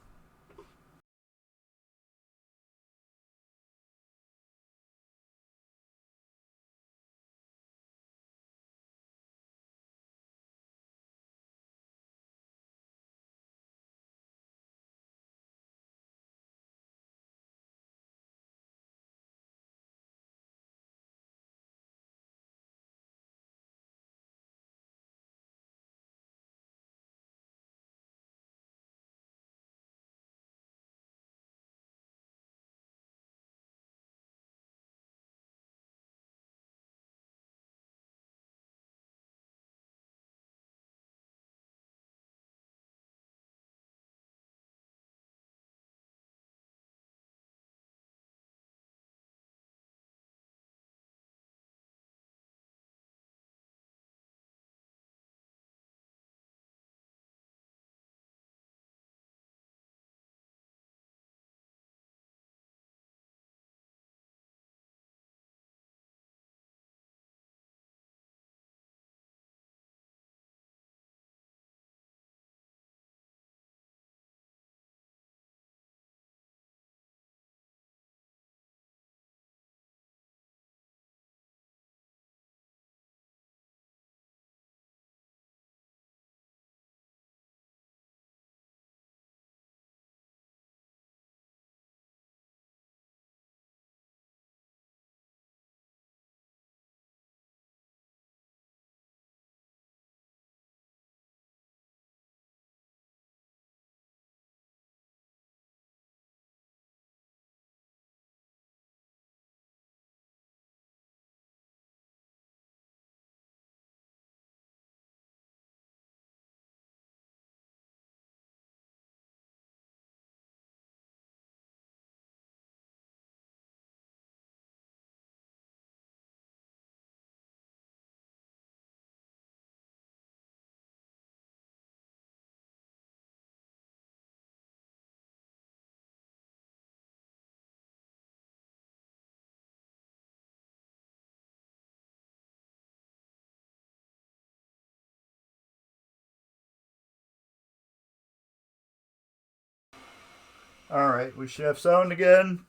Alright, we should have sound again.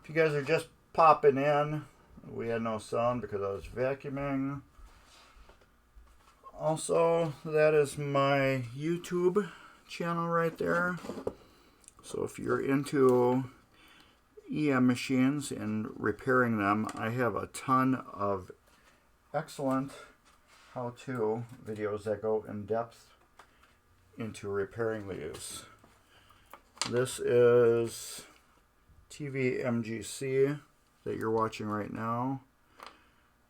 If you guys are just popping in, we had no sound because I was vacuuming. Also, that is my YouTube channel right there. So if you're into EM machines and repairing them, I have a ton of excellent how-to videos that go in depth into repairing these. This is tvMGC that you're watching right now.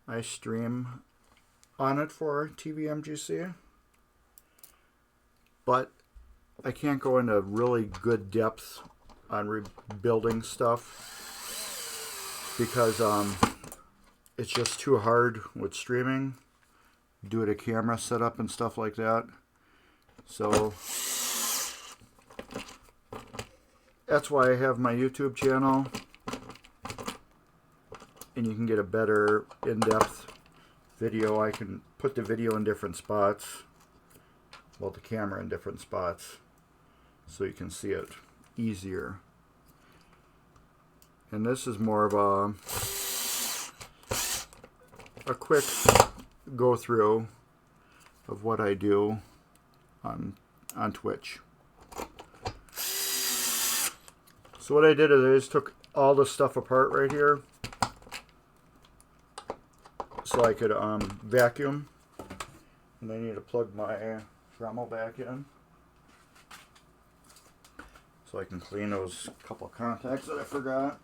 I stream on it for tvMGC, but I can't go into really good depth on rebuilding stuff because it's just too hard with streaming, due to camera setup and stuff like that. So that's why I have my YouTube channel, and you can get a better in-depth video. I can put the video in different spots, well, the camera in different spots, so you can see it easier. And this is more of a quick go through of what I do on Twitch. So what I did is I just took all the stuff apart right here so I could vacuum, and I need to plug my Dremel back in so I can clean those couple contacts that I forgot.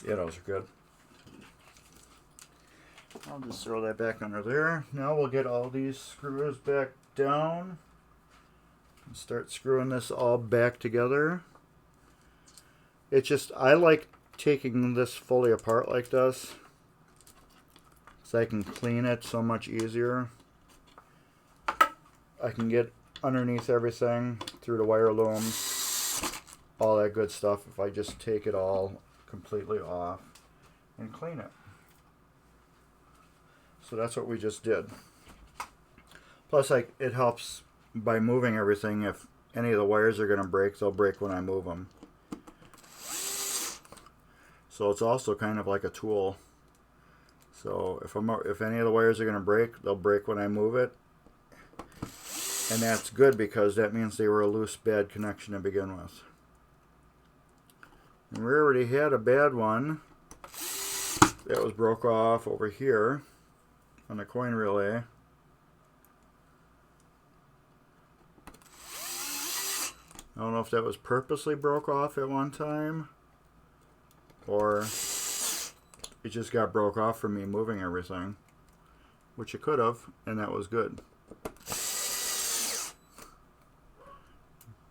Yeah, those are good. I'll just throw that back under there. Now we'll get all these screws back down and start screwing this all back together. It's just, I like taking this fully apart like this so I can clean it so much easier. I can get underneath everything through the wire looms, all that good stuff, if I just take it all completely off and clean it. So that's what we just did. Plus, it helps by moving everything. If any of the wires are going to break, they'll break when I move them. So it's also kind of like a tool. So if any of the wires are going to break, they'll break when I move it. And that's good because that means they were a loose, bad connection to begin with. And we already had a bad one that was broke off over here on the coin relay. I don't know if that was purposely broke off at one time or it just got broke off from me moving everything, which it could have, and that was good.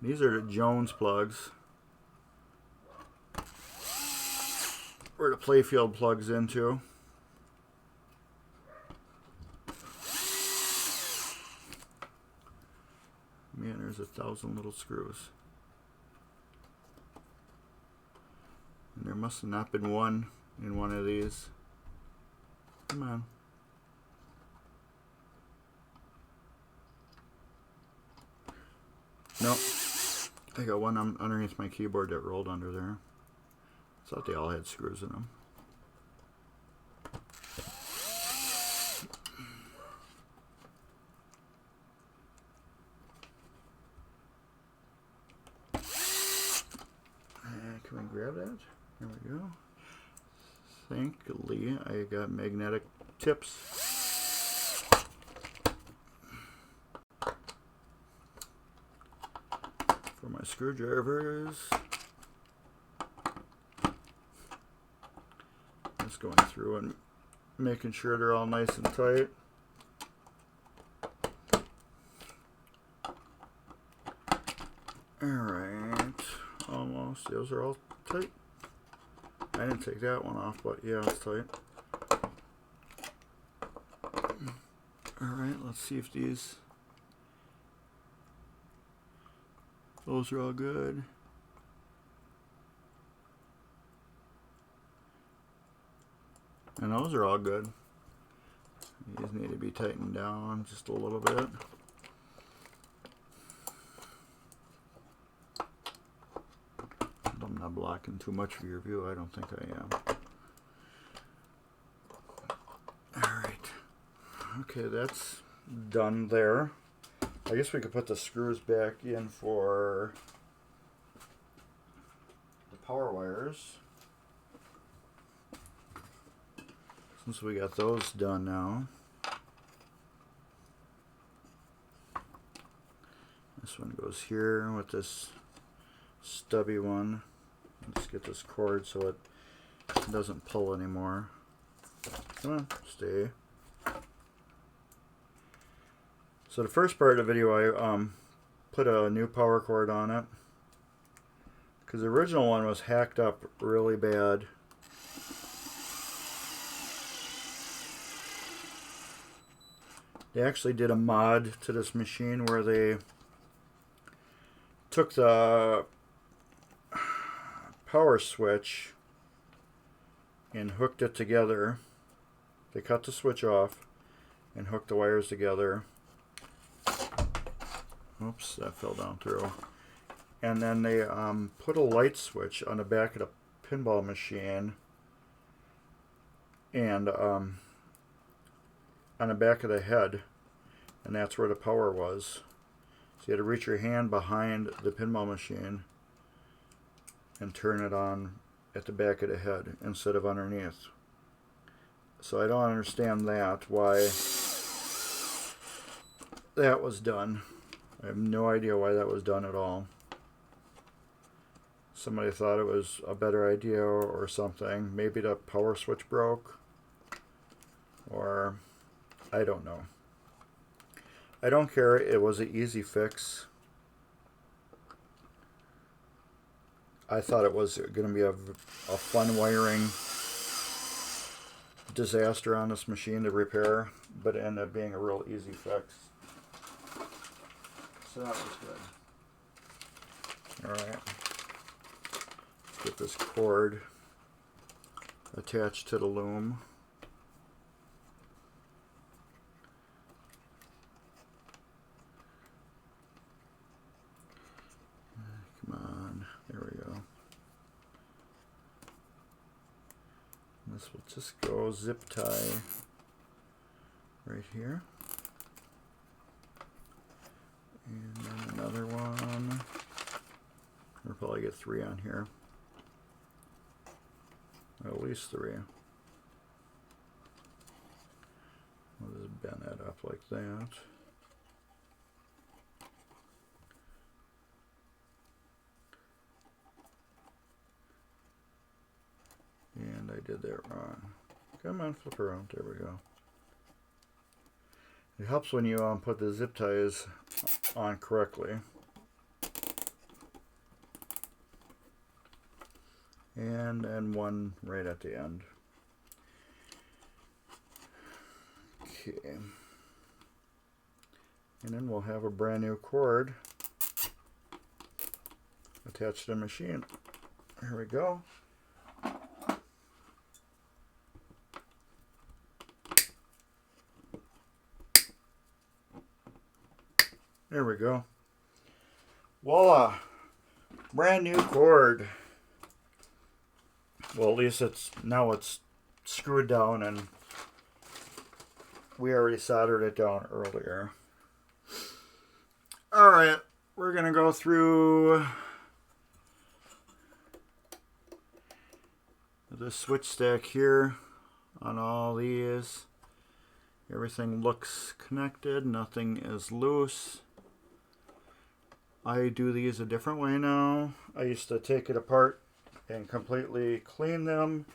These are the Jones plugs, where the playfield plugs into. Man, there's 1,000 little screws. And there must have not been one in one of these. Come on. Nope. I got one underneath my keyboard that rolled under there. I thought they all had screws in them. Can we grab that? There we go. Thankfully, I got magnetic tips. For my screwdrivers. Just going through and making sure they're all nice and tight. Alright, almost. Those are all tight. I didn't take that one off, but yeah, it's tight. Alright, let's see if those are all good. And those are all good. These need to be tightened down just a little bit. I'm not blocking too much of your view. I don't think I am. Alright. Okay, that's done there. I guess we could put the screws back in for the power wires. Since we got those done now. This one goes here with this stubby one. Let's get this cord so it doesn't pull anymore. Come on, stay. So the first part of the video, I put a new power cord on it because the original one was hacked up really bad. They actually did a mod to this machine where they took the power switch and hooked it together. They cut the switch off and hooked the wires together. Oops, that fell down through. And then they put a light switch on the back of the pinball machine and on the back of the head, and that's where the power was. So you had to reach your hand behind the pinball machine and turn it on at the back of the head instead of underneath. So I don't understand that, why that was done. I have no idea why that was done at all. Somebody thought it was a better idea or something. Maybe the power switch broke, or I don't know. I don't care. It was an easy fix. I thought it was going to be a fun wiring disaster on this machine to repair, but it ended up being a real easy fix. So that was good. Alright. Let's get this cord attached to the loom. Come on. There we go. This will just go zip tie right here. And then another one. We'll probably get 3 on here. At least 3. We'll just bend that up like that. And I did that wrong. Come on, flip around. There we go. It helps when you put the zip ties on correctly. And then one right at the end. Okay. And then we'll have a brand new cord attached to the machine. Here we go. There we go. Voila! Brand new cord. Well, at least it's screwed down, and we already soldered it down earlier. Alright, we're gonna go through the switch stack here on all these. Everything looks connected, nothing is loose. I do these a different way now. I used to take it apart and completely clean them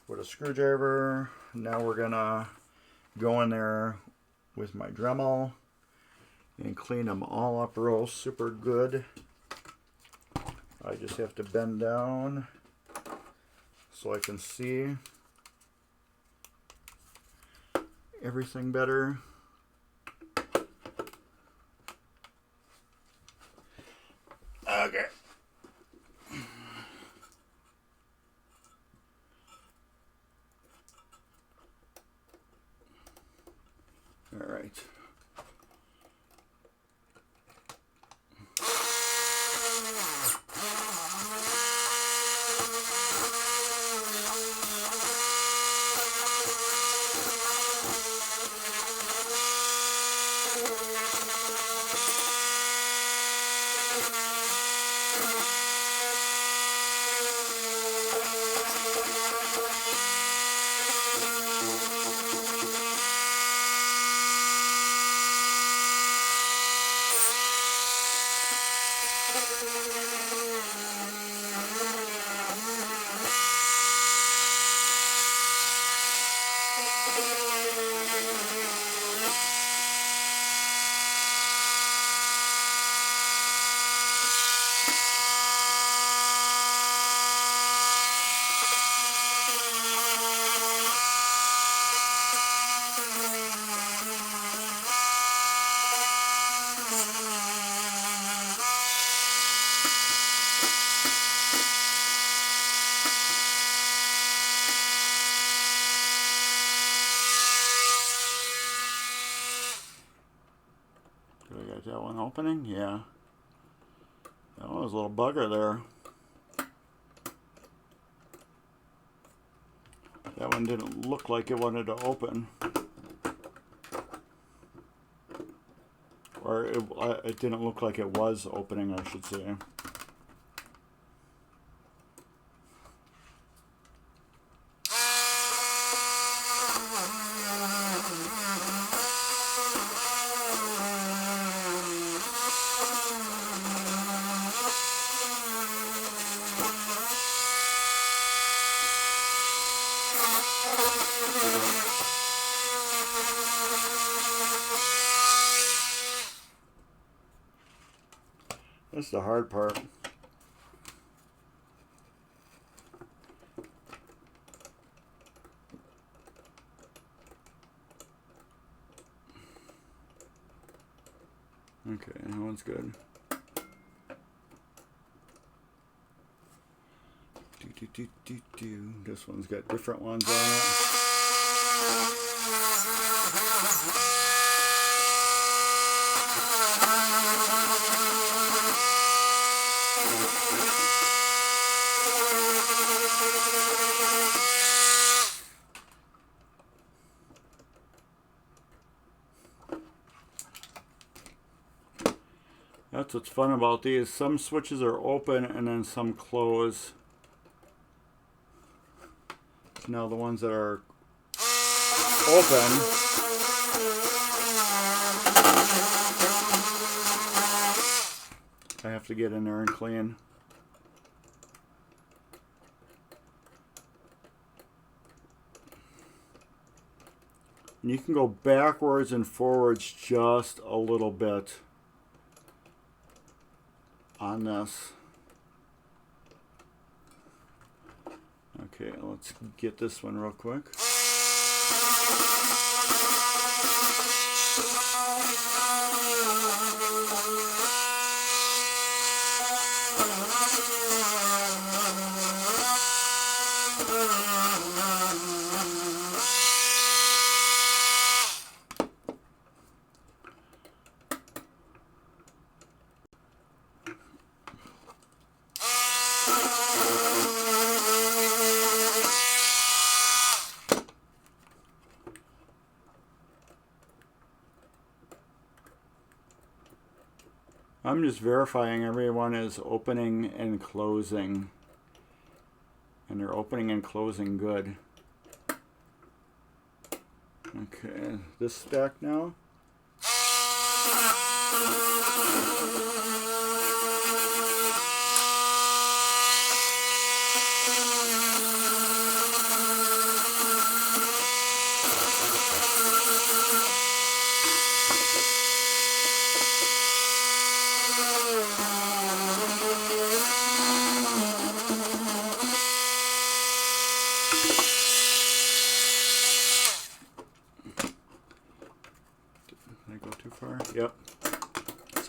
with a screwdriver. Now we're gonna go in there with my Dremel and clean them all up real super good. I just have to bend down so I can see everything better. Okay. All right. That one opening? Yeah. That one was a little bugger there. That one didn't look like it wanted to open. Or it didn't look like it was opening, I should say. That's the hard part. Okay, that one's good. This one's got different ones on it. That's what's fun about these. Some switches are open and then some close. Now the ones that are open, I have to get in there and clean. And you can go backwards and forwards just a little bit on this. Okay, let's get this one real quick. I'm just verifying everyone is opening and closing. And they're opening and closing good. Okay, this stack now.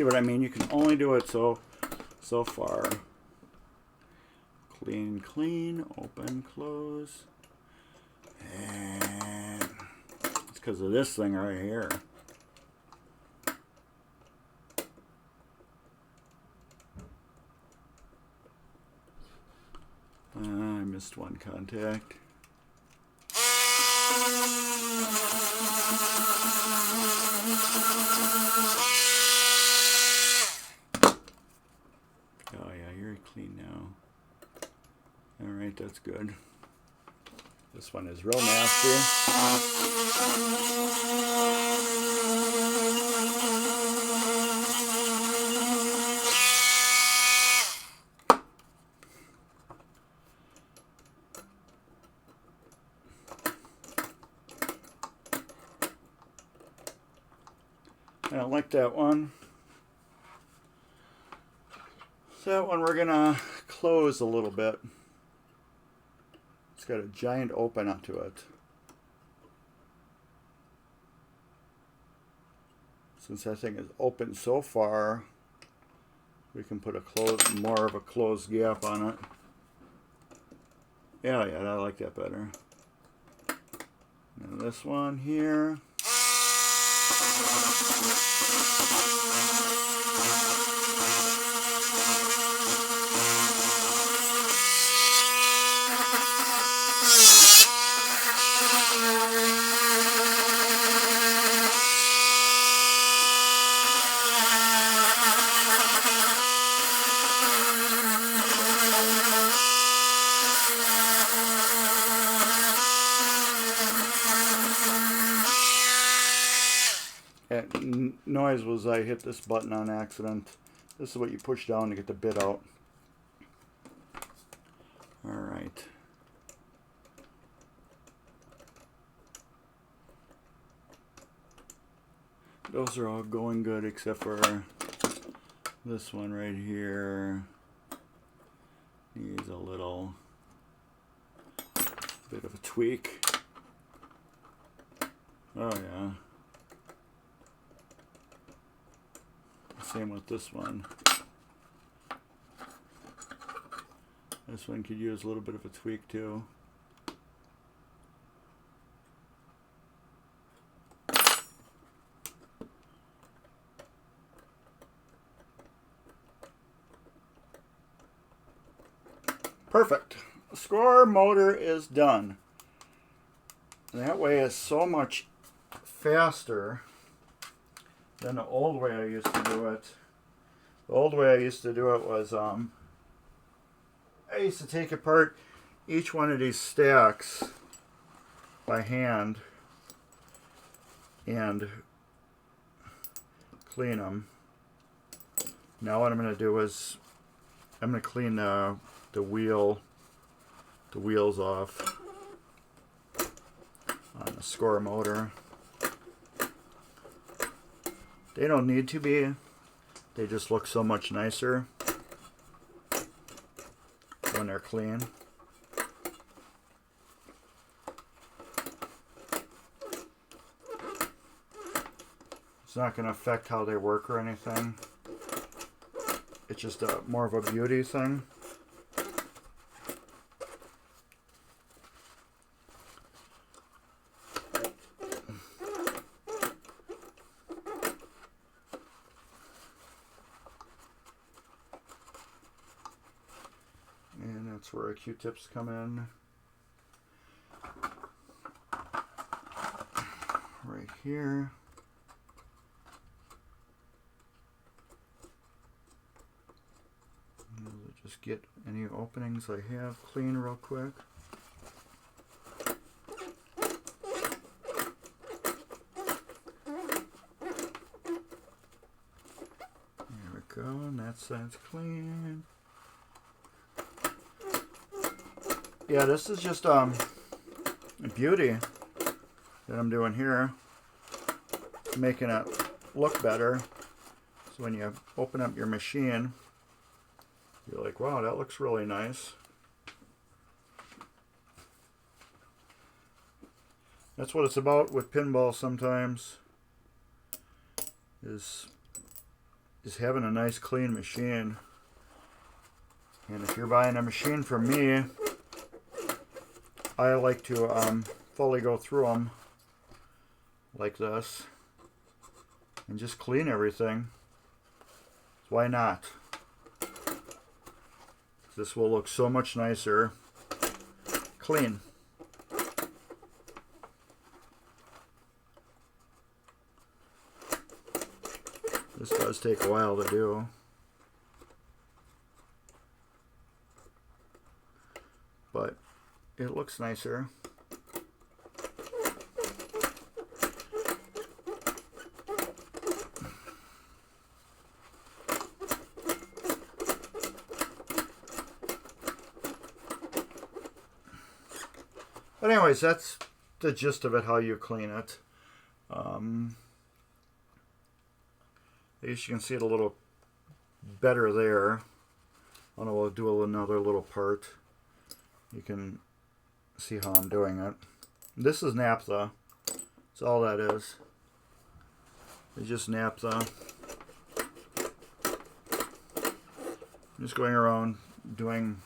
what I mean? You can only do it so far. Clean, clean, open, close. And it's because of this thing right here. I missed one contact. Oh yeah, you're clean now. Alright, that's good. This one is real nasty. I don't like that one. So that one we're gonna close a little bit. It's got a giant open onto it. Since that thing is open so far, we can put more of a closed gap on it. Yeah, I like that better. And this one here. Noise was I hit this button on accident. This is what you push down to get the bit out. Alright. Those are all going good except for this one right here. Needs a little bit of a tweak. Oh yeah. Same with this one. This one could use a little bit of a tweak too. Perfect. The score motor is done. And that way is so much faster than the old way I used to do it. The old way I used to do it was I used to take apart each one of these stacks by hand and clean them. Now what I'm going to do is I'm going to clean the wheels off on the score motor. They don't need to be. They just look so much nicer when they're clean. It's not going to affect how they work or anything. It's just more of a beauty thing. And that's where our Q-tips come in. Right here. Just get any openings I have clean real quick. There we go, and that side's clean. Yeah, this is just a beauty that I'm doing here, making it look better. So when you open up your machine, you're like, wow, that looks really nice. That's what it's about with pinball sometimes, is is having a nice clean machine. And if you're buying a machine from me, I like to fully go through them like this and just clean everything. Why not? This will look so much nicer clean. This does take a while to do. But it looks nicer. But anyways, that's the gist of it, how you clean it. At least you can see it a little better there. I know we'll do another little part. You can see how I'm doing it. This is naphtha. That's all that is. It's just naphtha. I'm just going around doing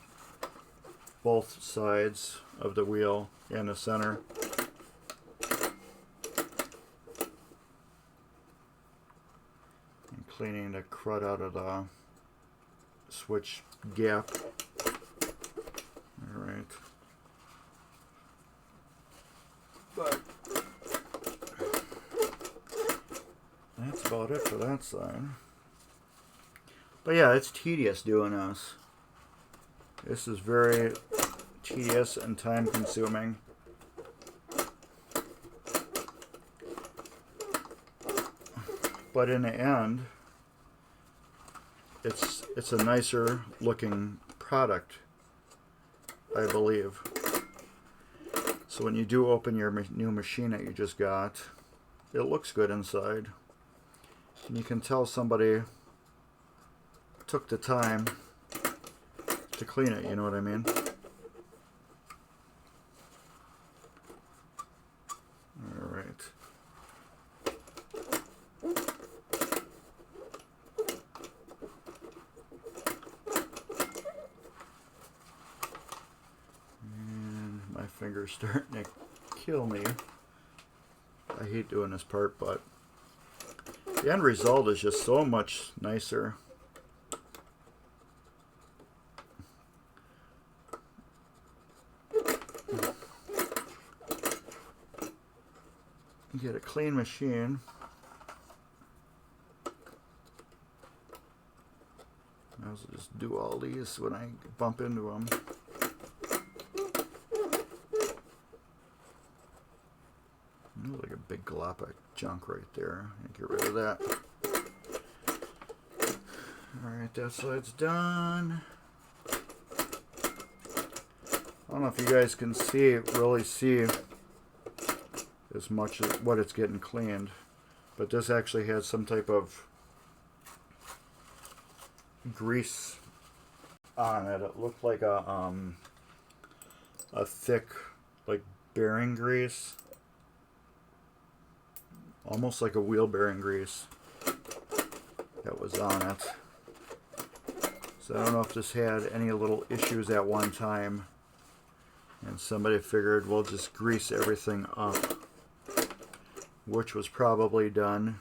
both sides of the wheel and the center. And cleaning the crud out of the switch gap. Alright. But that's about it for that side. But yeah, it's tedious doing this. This is very tedious and time consuming. But in the end, it's a nicer looking product, I believe. So when you do open your new machine that you just got, it looks good inside. And you can tell somebody took the time to clean it, you know what I mean? Alright. And my finger's starting to kill me. I hate doing this part, but the end result is just so much nicer. Get a clean machine. I'll just do all these when I bump into them. There's like a big glop of junk right there. Get rid of that. Alright, that side's done. I don't know if you guys can really see as much as what it's getting cleaned, but this actually has some type of grease on it. It looked like a thick, like, bearing grease, almost like a wheel bearing grease that was on it. So I don't know if this had any little issues at one time and somebody figured we'll just grease everything up, which was probably done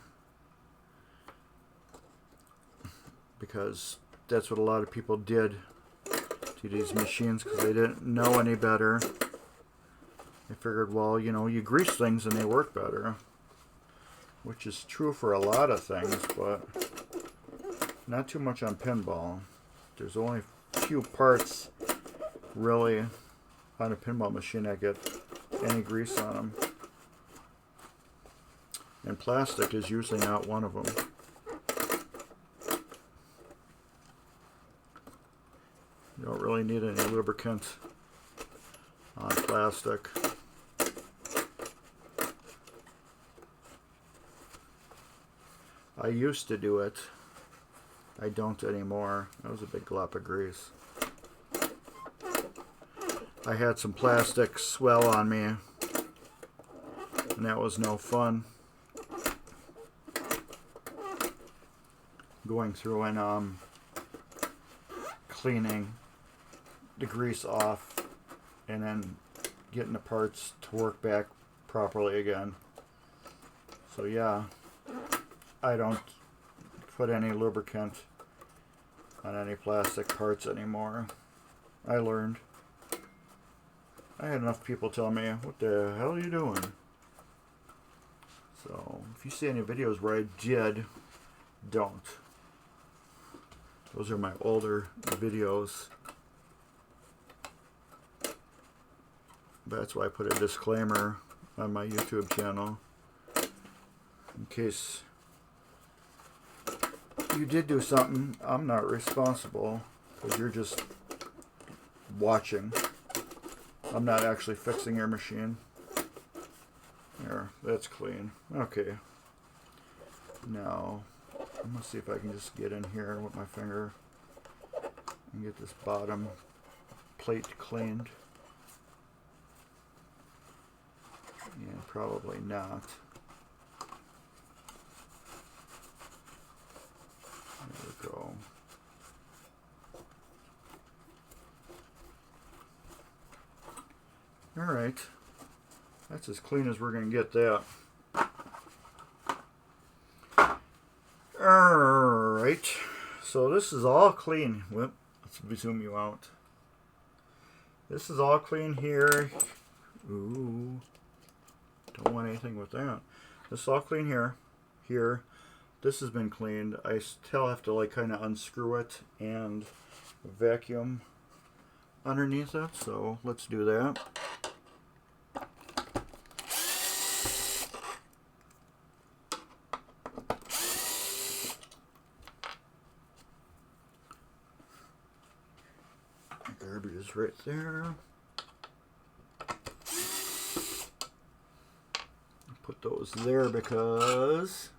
because that's what a lot of people did to these machines because they didn't know any better. They figured, well, you know, you grease things and they work better, which is true for a lot of things, but not too much on pinball. There's only a few parts really on a pinball machine that get any grease on them. And plastic is usually not one of them. You don't really need any lubricant on plastic. I used to do it. I don't anymore. That was a big glop of grease. I had some plastic swell on me, and that was no fun. going through and cleaning the grease off and then getting the parts to work back properly again. So yeah, I don't put any lubricant on any plastic parts anymore. I learned. I had enough people tell me, what the hell are you doing? So if you see any videos where I did, don't. Those are my older videos. That's why I put a disclaimer on my YouTube channel, in case you did do something. I'm not responsible, because you're just watching. I'm not actually fixing your machine. There, that's clean. Okay. Now, I'm going to see if I can just get in here with my finger and get this bottom plate cleaned. Yeah, probably not. There we go. Alright. That's as clean as we're going to get that. Alright. So this is all clean. Whoop. Let's zoom you out. This is all clean here. Ooh. Don't want anything with that. This is all clean here. Here. This has been cleaned. I still have to like kind of unscrew it and vacuum underneath it. So let's do that. Garbage is right there. Put those there because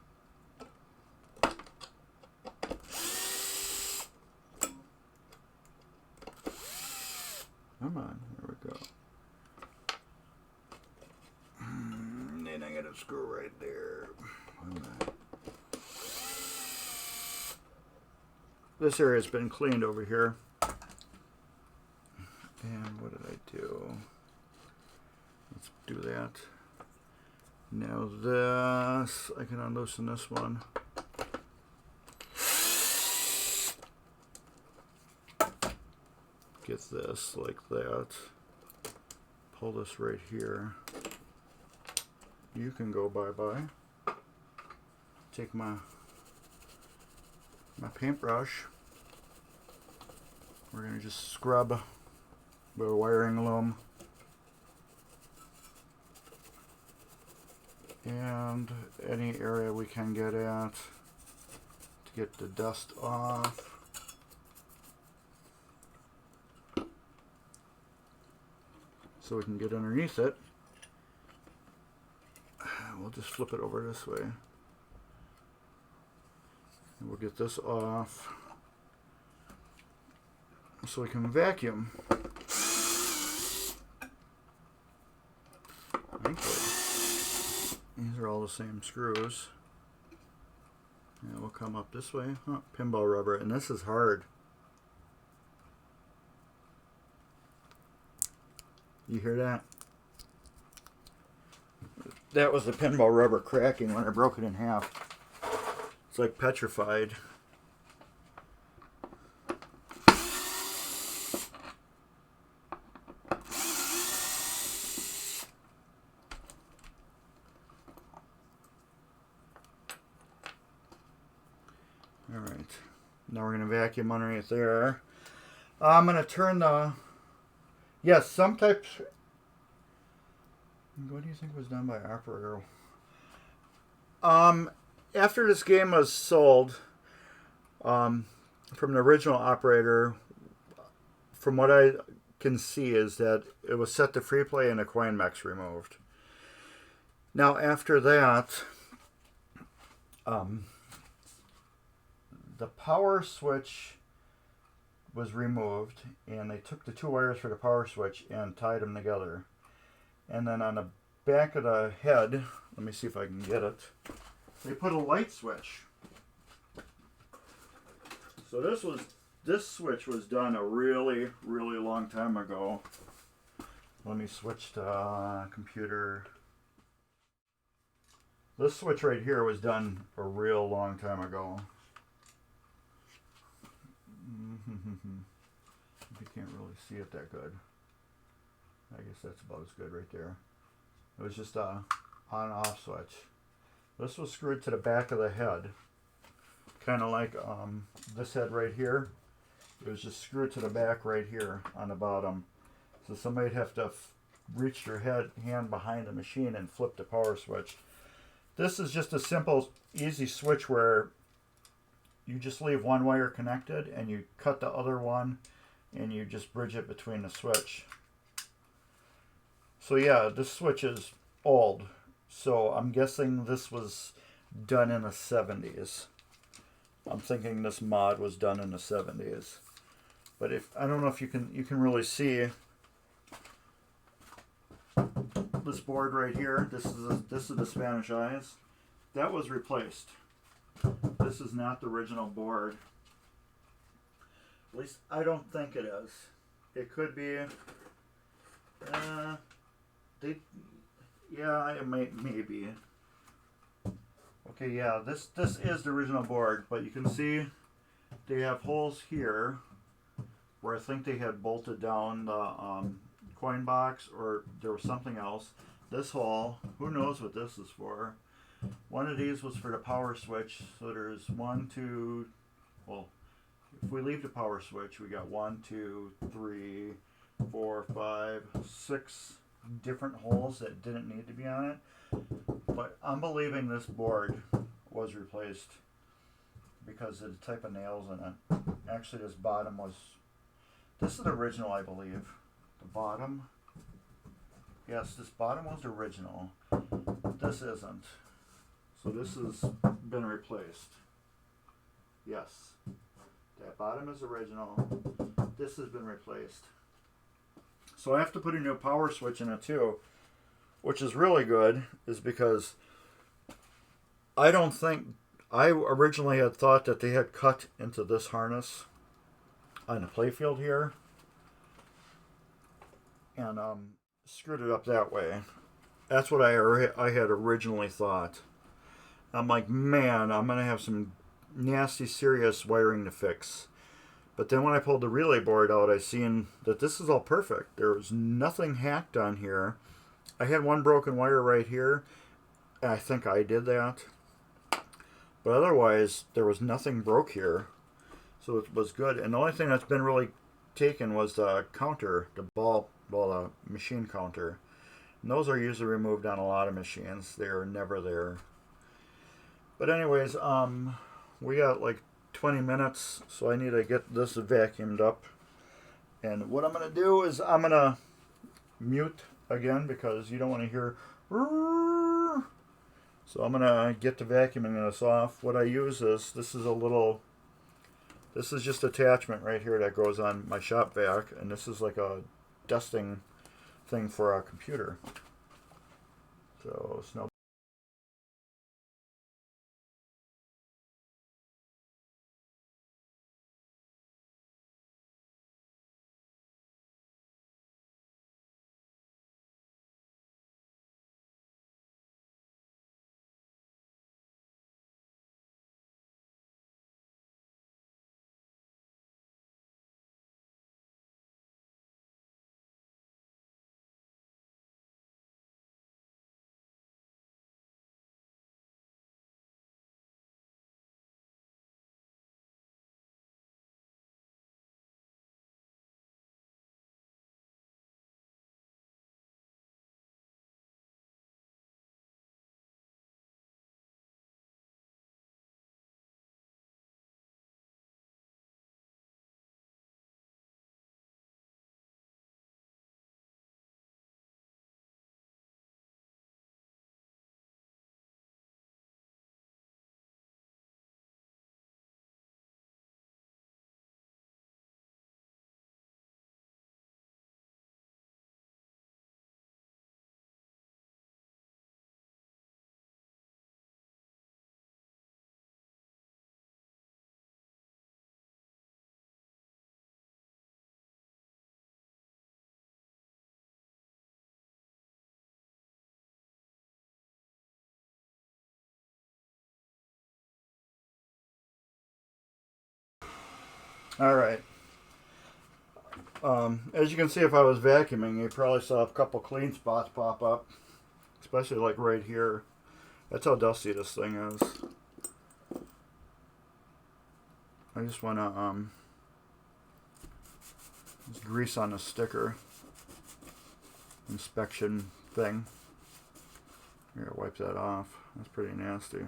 come on, there we go. And then I gotta screw right there. This area's been cleaned over here. And what did I do? Let's do that. Now this, I can unloosen this one. Get this like that. Pull this right here. You can go bye-bye. Take my paintbrush. We're gonna just scrub the wiring loom and any area we can get at to get the dust off. So we can get underneath it. We'll just flip it over this way. And we'll get this off so we can vacuum. These are all the same screws. And we'll come up this way. Oh, pinball rubber, and this is hard. You hear that? That was the pinball rubber cracking when I broke it in half. It's like petrified. Alright, now we're going to vacuum underneath there. I'm going to turn the... Yes, some types... What do you think was done by operator? After this game was sold, from the original operator, from what I can see is that it was set to free play and a coin mech's removed. Now after that, the power switch was removed, and they took the two wires for the power switch and tied them together. And then on the back of the head, let me see if I can get it, they put a light switch. So this switch was done a really, really long time ago. Let me switch to computer. This switch right here was done a real long time ago. You can't really see it that good. I guess that's about as good right there. It was just a on-off switch. This was screwed to the back of the head. Kind of like this head right here. It was just screwed to the back right here on the bottom. So somebody'd have to reach their hand behind the machine and flip the power switch. This is just a simple, easy switch where you just leave one wire connected and you cut the other one and you just bridge it between the switch. So yeah, this switch is old. So I'm guessing this was done in the 70s. I'm thinking this mod was done in the 70s. But I don't know if you can really see this board right here. This is the Spanish eyes. That was replaced. This is not the original board. At least I don't think it is. It could be. Yeah, it maybe. Okay, yeah, this is the original board, but you can see they have holes here where I think they had bolted down the coin box, or there was something else. This hole, who knows what this is for. One of these was for the power switch, so there's 1, 2, well, if we leave the power switch, we got 1, 2, 3, 4, 5, 6 different holes that didn't need to be on it. But I'm believing this board was replaced because of the type of nails in it. Actually, this bottom was, this is the original, I believe. The bottom, yes, this bottom was the original. This isn't. So this has been replaced. Yes, that bottom is original. This has been replaced. So I have to put a new power switch in it too, which is really good, is because I don't think, I originally had thought that they had cut into this harness on the playfield here and screwed it up that way. That's what I had originally thought. I'm like, man, I'm going to have some nasty, serious wiring to fix. But then when I pulled the relay board out, I seen that this is all perfect. There was nothing hacked on here. I had one broken wire right here, and I think I did that. But otherwise, there was nothing broke here. So it was good. And the only thing that's been really taken was the counter, the machine counter. And those are usually removed on a lot of machines. They're never there. But anyways, we got like 20 minutes, so I need to get this vacuumed up. And what I'm going to do is I'm going to mute again because you don't want to hear. So I'm going to get the vacuuming this off. What I use is, this is just attachment right here that goes on my shop vac, and this is like a dusting thing for a computer. So snow Alright. As you can see, if I was vacuuming, you probably saw a couple clean spots pop up. Especially like right here. That's how dusty this thing is. I just want to just grease on the sticker inspection thing. Here, wipe that off. That's pretty nasty.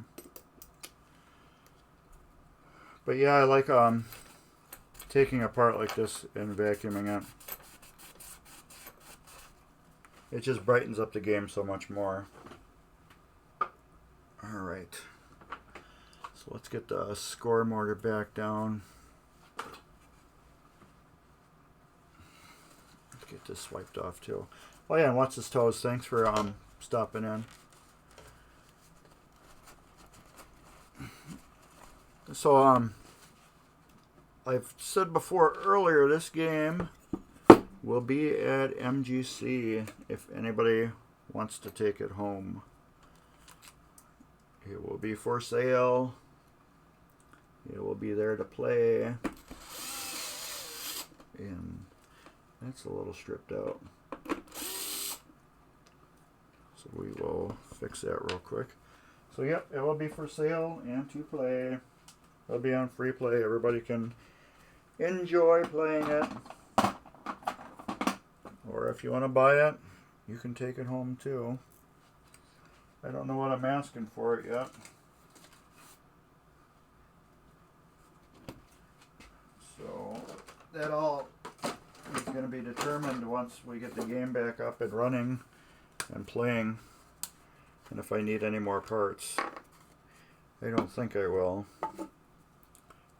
But yeah, I like taking apart like this and vacuuming it. It just brightens up the game so much more. Alright. So let's get the score motor back down. Let's get this wiped off too. Oh yeah, and what's his toes? Thanks for stopping in. So I've said before earlier, this game will be at MGC if anybody wants to take it home. It will be for sale. It will be there to play. And that's a little stripped out. So we will fix that real quick. So yep, it will be for sale and to play. It'll be on free play. Everybody can enjoy playing it. Or if you want to buy it, you can take it home too. I don't know what I'm asking for it yet. So that all is going to be determined once we get the game back up and running and playing. And if I need any more parts. I don't think I will.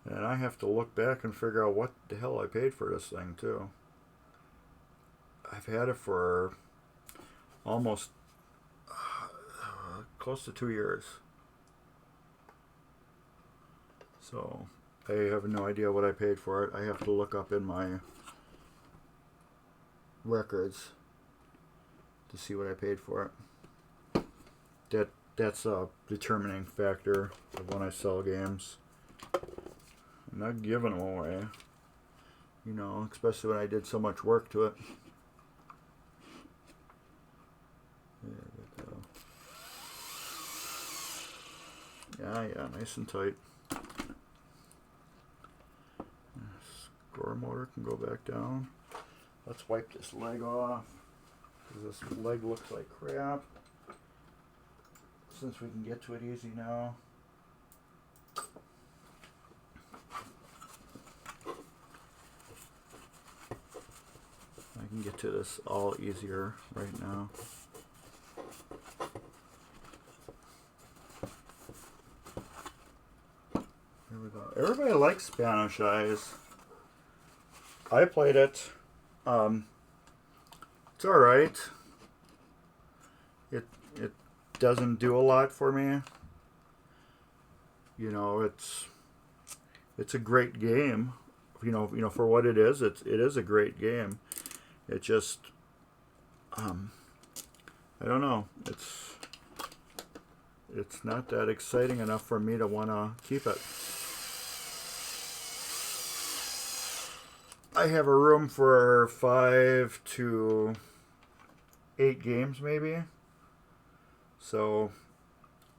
And I have to look back and figure out what the hell I paid for this thing too. I've had it for almost close to 2 years. So I have no idea what I paid for it. I have to look up in my records to see what I paid for it. That's a determining factor of when I sell games. I'm not giving them away. You know, especially when I did so much work to it. Yeah, nice and tight. Score motor can go back down. Let's wipe this leg off, because this leg looks like crap. Since we can get to it easy now. I can get to this all easier right now. There we go. Everybody likes Spanish Eyes. I played it. It's alright. It doesn't do a lot for me. You know, it's a great game. You know for what it is a great game. It just I don't know. It's not that exciting enough for me to want to keep it. I have a room for 5 to 8 games maybe. So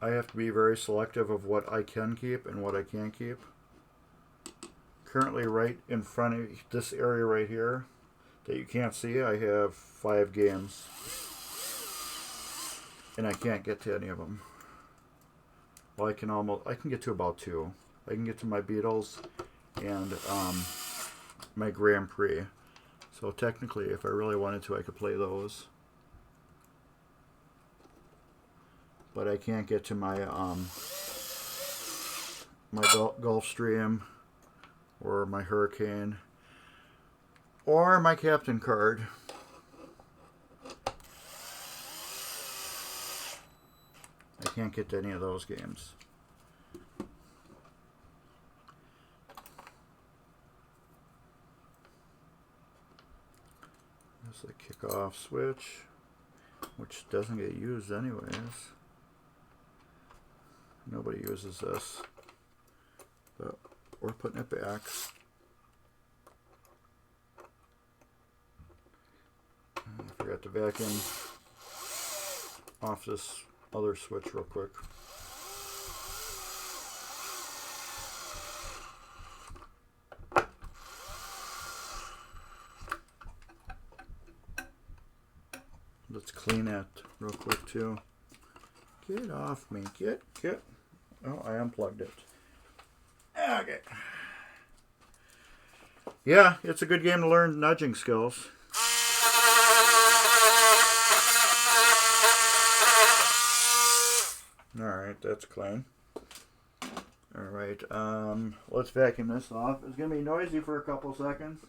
I have to be very selective of what I can keep and what I can't keep. Currently right in front of this area right here that you can't see, I have 5 games. And I can't get to any of them. Well, I can get to about 2. I can get to my Beatles and my Grand Prix. So technically, if I really wanted to, I could play those. But I can't get to my my Gulfstream or my Hurricane or my Captain card. I can't get to any of those games. There's a kickoff switch, which doesn't get used anyways. Nobody uses this, but we're putting it back. I forgot to vacuum off this other switch real quick. Let's clean that real quick too. Get off me. Get. Oh, I unplugged it. Okay. Yeah, it's a good game to learn nudging skills. Alright, that's clean. Alright, let's vacuum this off. It's going to be noisy for a couple seconds.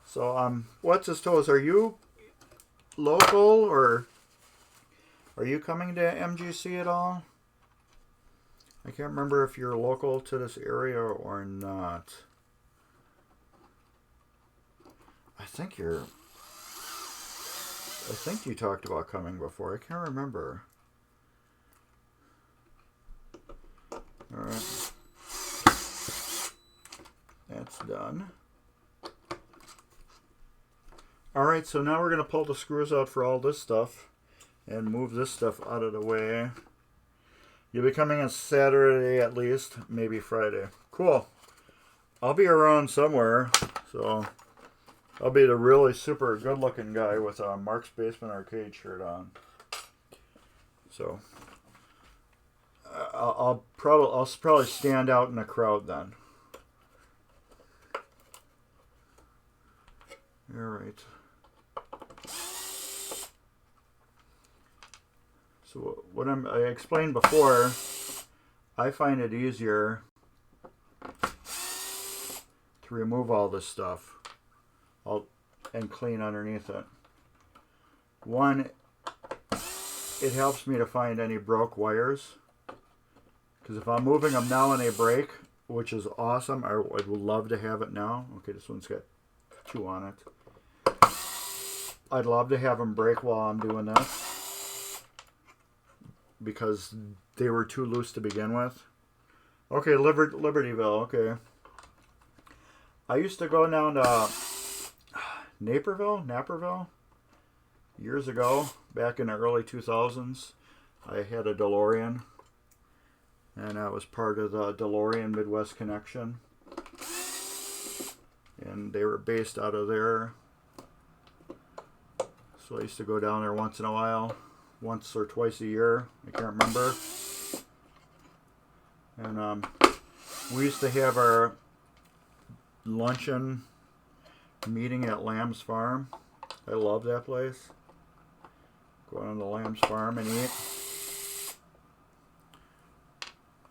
So, what's his toes? Are you local or are you coming to MGC at all? I can't remember if you're local to this area or not. I think you talked about coming before. I can't remember. Alright. That's done. Alright, so now we're going to pull the screws out for all this stuff and move this stuff out of the way. You'll be coming on Saturday at least, maybe Friday. Cool. I'll be around somewhere, so I'll be the really super good looking guy with a Mark's Basement Arcade shirt on. So I'll probably stand out in the crowd then. Alright. So what I explained before, I find it easier to remove all this stuff and clean underneath it. One, it helps me to find any broke wires, because if I'm moving them now and they break, which is awesome, I would love to have it now. Okay, this one's got 2 on it. I'd love to have them break while I'm doing this, because they were too loose to begin with. Okay, Libertyville, okay. I used to go down to Naperville, years ago, back in the early 2000s. I had a DeLorean, and I was part of the DeLorean Midwest Connection. And they were based out of there. So I used to go down there once in a while. Once or twice a year. I can't remember. And we used to have our luncheon meeting at Lamb's Farm. I love that place. Go on to Lamb's Farm and eat.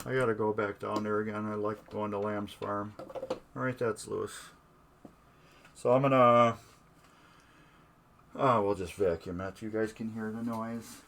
I gotta go back down there again. I like going to Lamb's Farm. Alright, that's loose. So I'm gonna... we'll just vacuum it. You guys can hear the noise.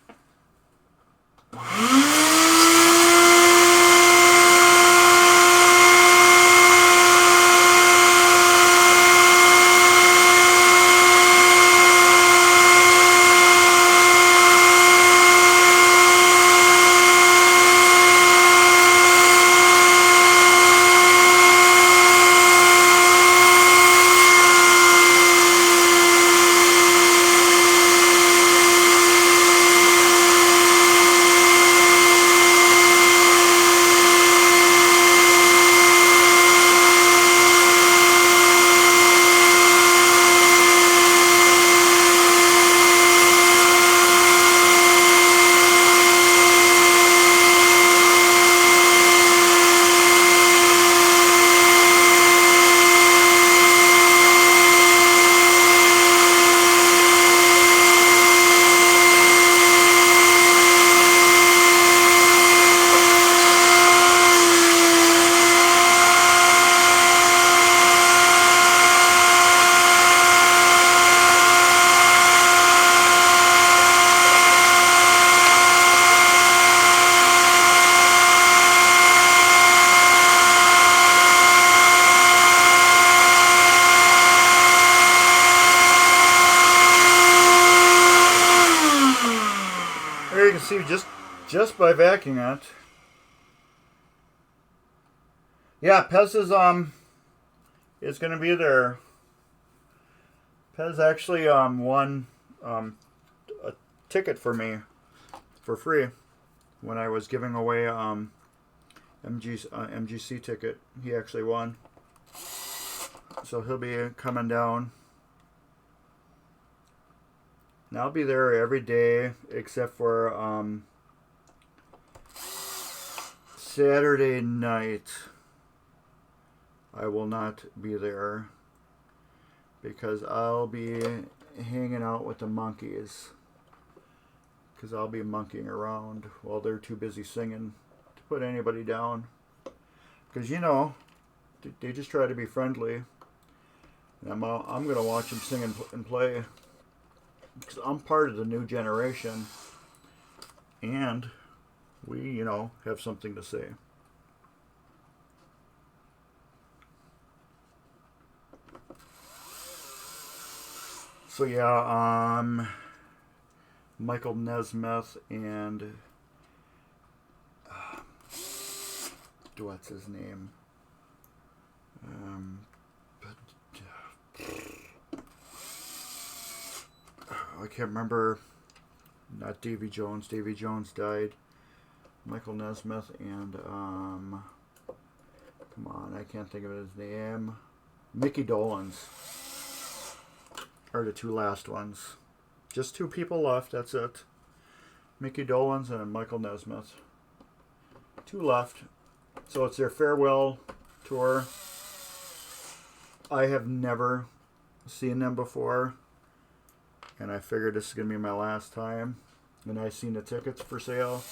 just by vacuuming it. Yeah, Pez is going to be there. Pez actually won a ticket for me for free when I was giving away MGC ticket. He actually won. So he'll be coming down. And I'll be there every day except for Saturday night. I will not be there because I'll be hanging out with the monkeys. Because I'll be monkeying around while they're too busy singing to put anybody down. Because, you know, they just try to be friendly. And I'm going to watch them sing and play. Because I'm part of the new generation. And we, you know, have something to say. So, yeah, Michael Nesmith and what's his name? I can't remember. Not Davy Jones. Davy Jones died. Michael Nesmith and come on, I can't think of his name. Mickey Dolenz are the two last ones. Just two people left, that's it. Mickey Dolenz and Michael Nesmith. Two left. So it's their farewell tour. I have never seen them before. And I figured this is going to be my last time. And I seen the tickets for sale.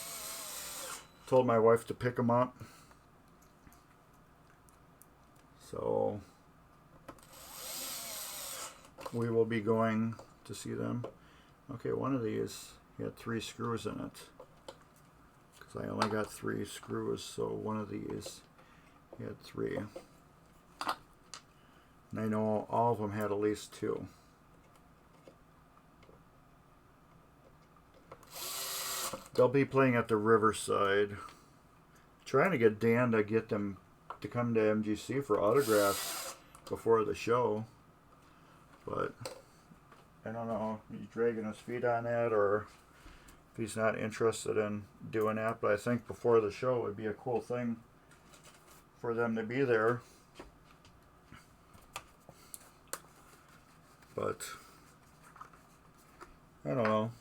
Told my wife to pick them up. So we will be going to see them. Okay, one of these had 3 screws in it. Because I only got 3 screws, so one of these had 3. And I know all of them had at least 2. They'll be playing at the Riverside. Trying to get Dan to get them to come to MGC for autographs before the show. But I don't know if he's dragging his feet on that or if he's not interested in doing that. But I think before the show it would be a cool thing for them to be there. But I don't know.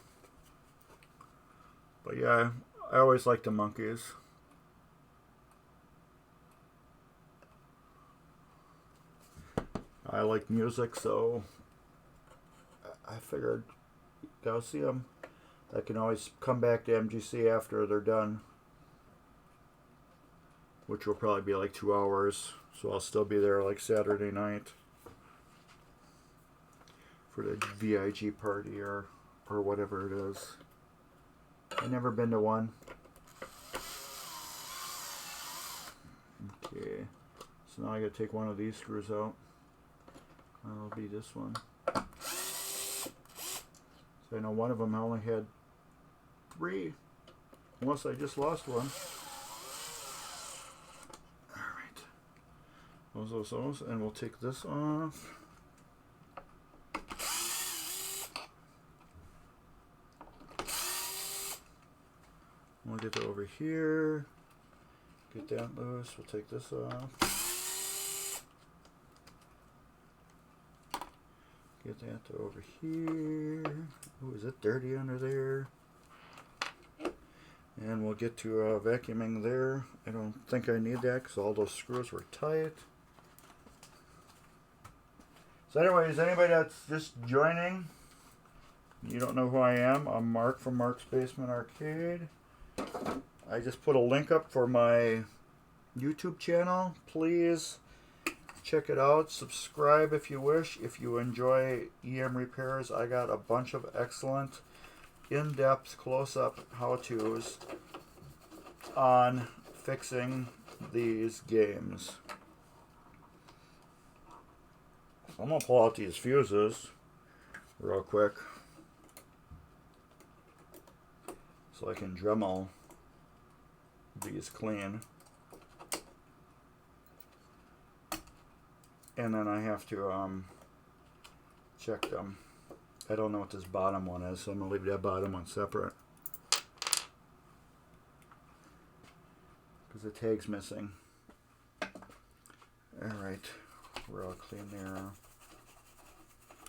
But yeah, I always like the monkeys. I like music, so I figured go see them. I can always come back to MGC after they're done, which will probably be like 2 hours. So I'll still be there like Saturday night for the VIG party or whatever it is. I've never been to one. Okay, so now I gotta take one of these screws out. That'll be this one. So I know one of them I only had 3, unless I just lost one. Alright, those, and we'll take this off. We'll get that over here. Get that loose. We'll take this off. Get that over here. Oh, is it dirty under there? And we'll get to vacuuming there. I don't think I need that because all those screws were tight. So anyways, anybody that's just joining, you don't know who I am. I'm Mark from Mark's Basement Arcade. I just put a link up for my YouTube channel. Please check it out. Subscribe if you wish. If you enjoy EM repairs, I got a bunch of excellent in-depth close-up how-tos on fixing these games. So I'm going to pull out these fuses real quick so I can Dremel these clean. And then I have to check them. I don't know what this bottom one is, so I'm going to leave that bottom one separate. Because the tag's missing. Alright, we're all clean there.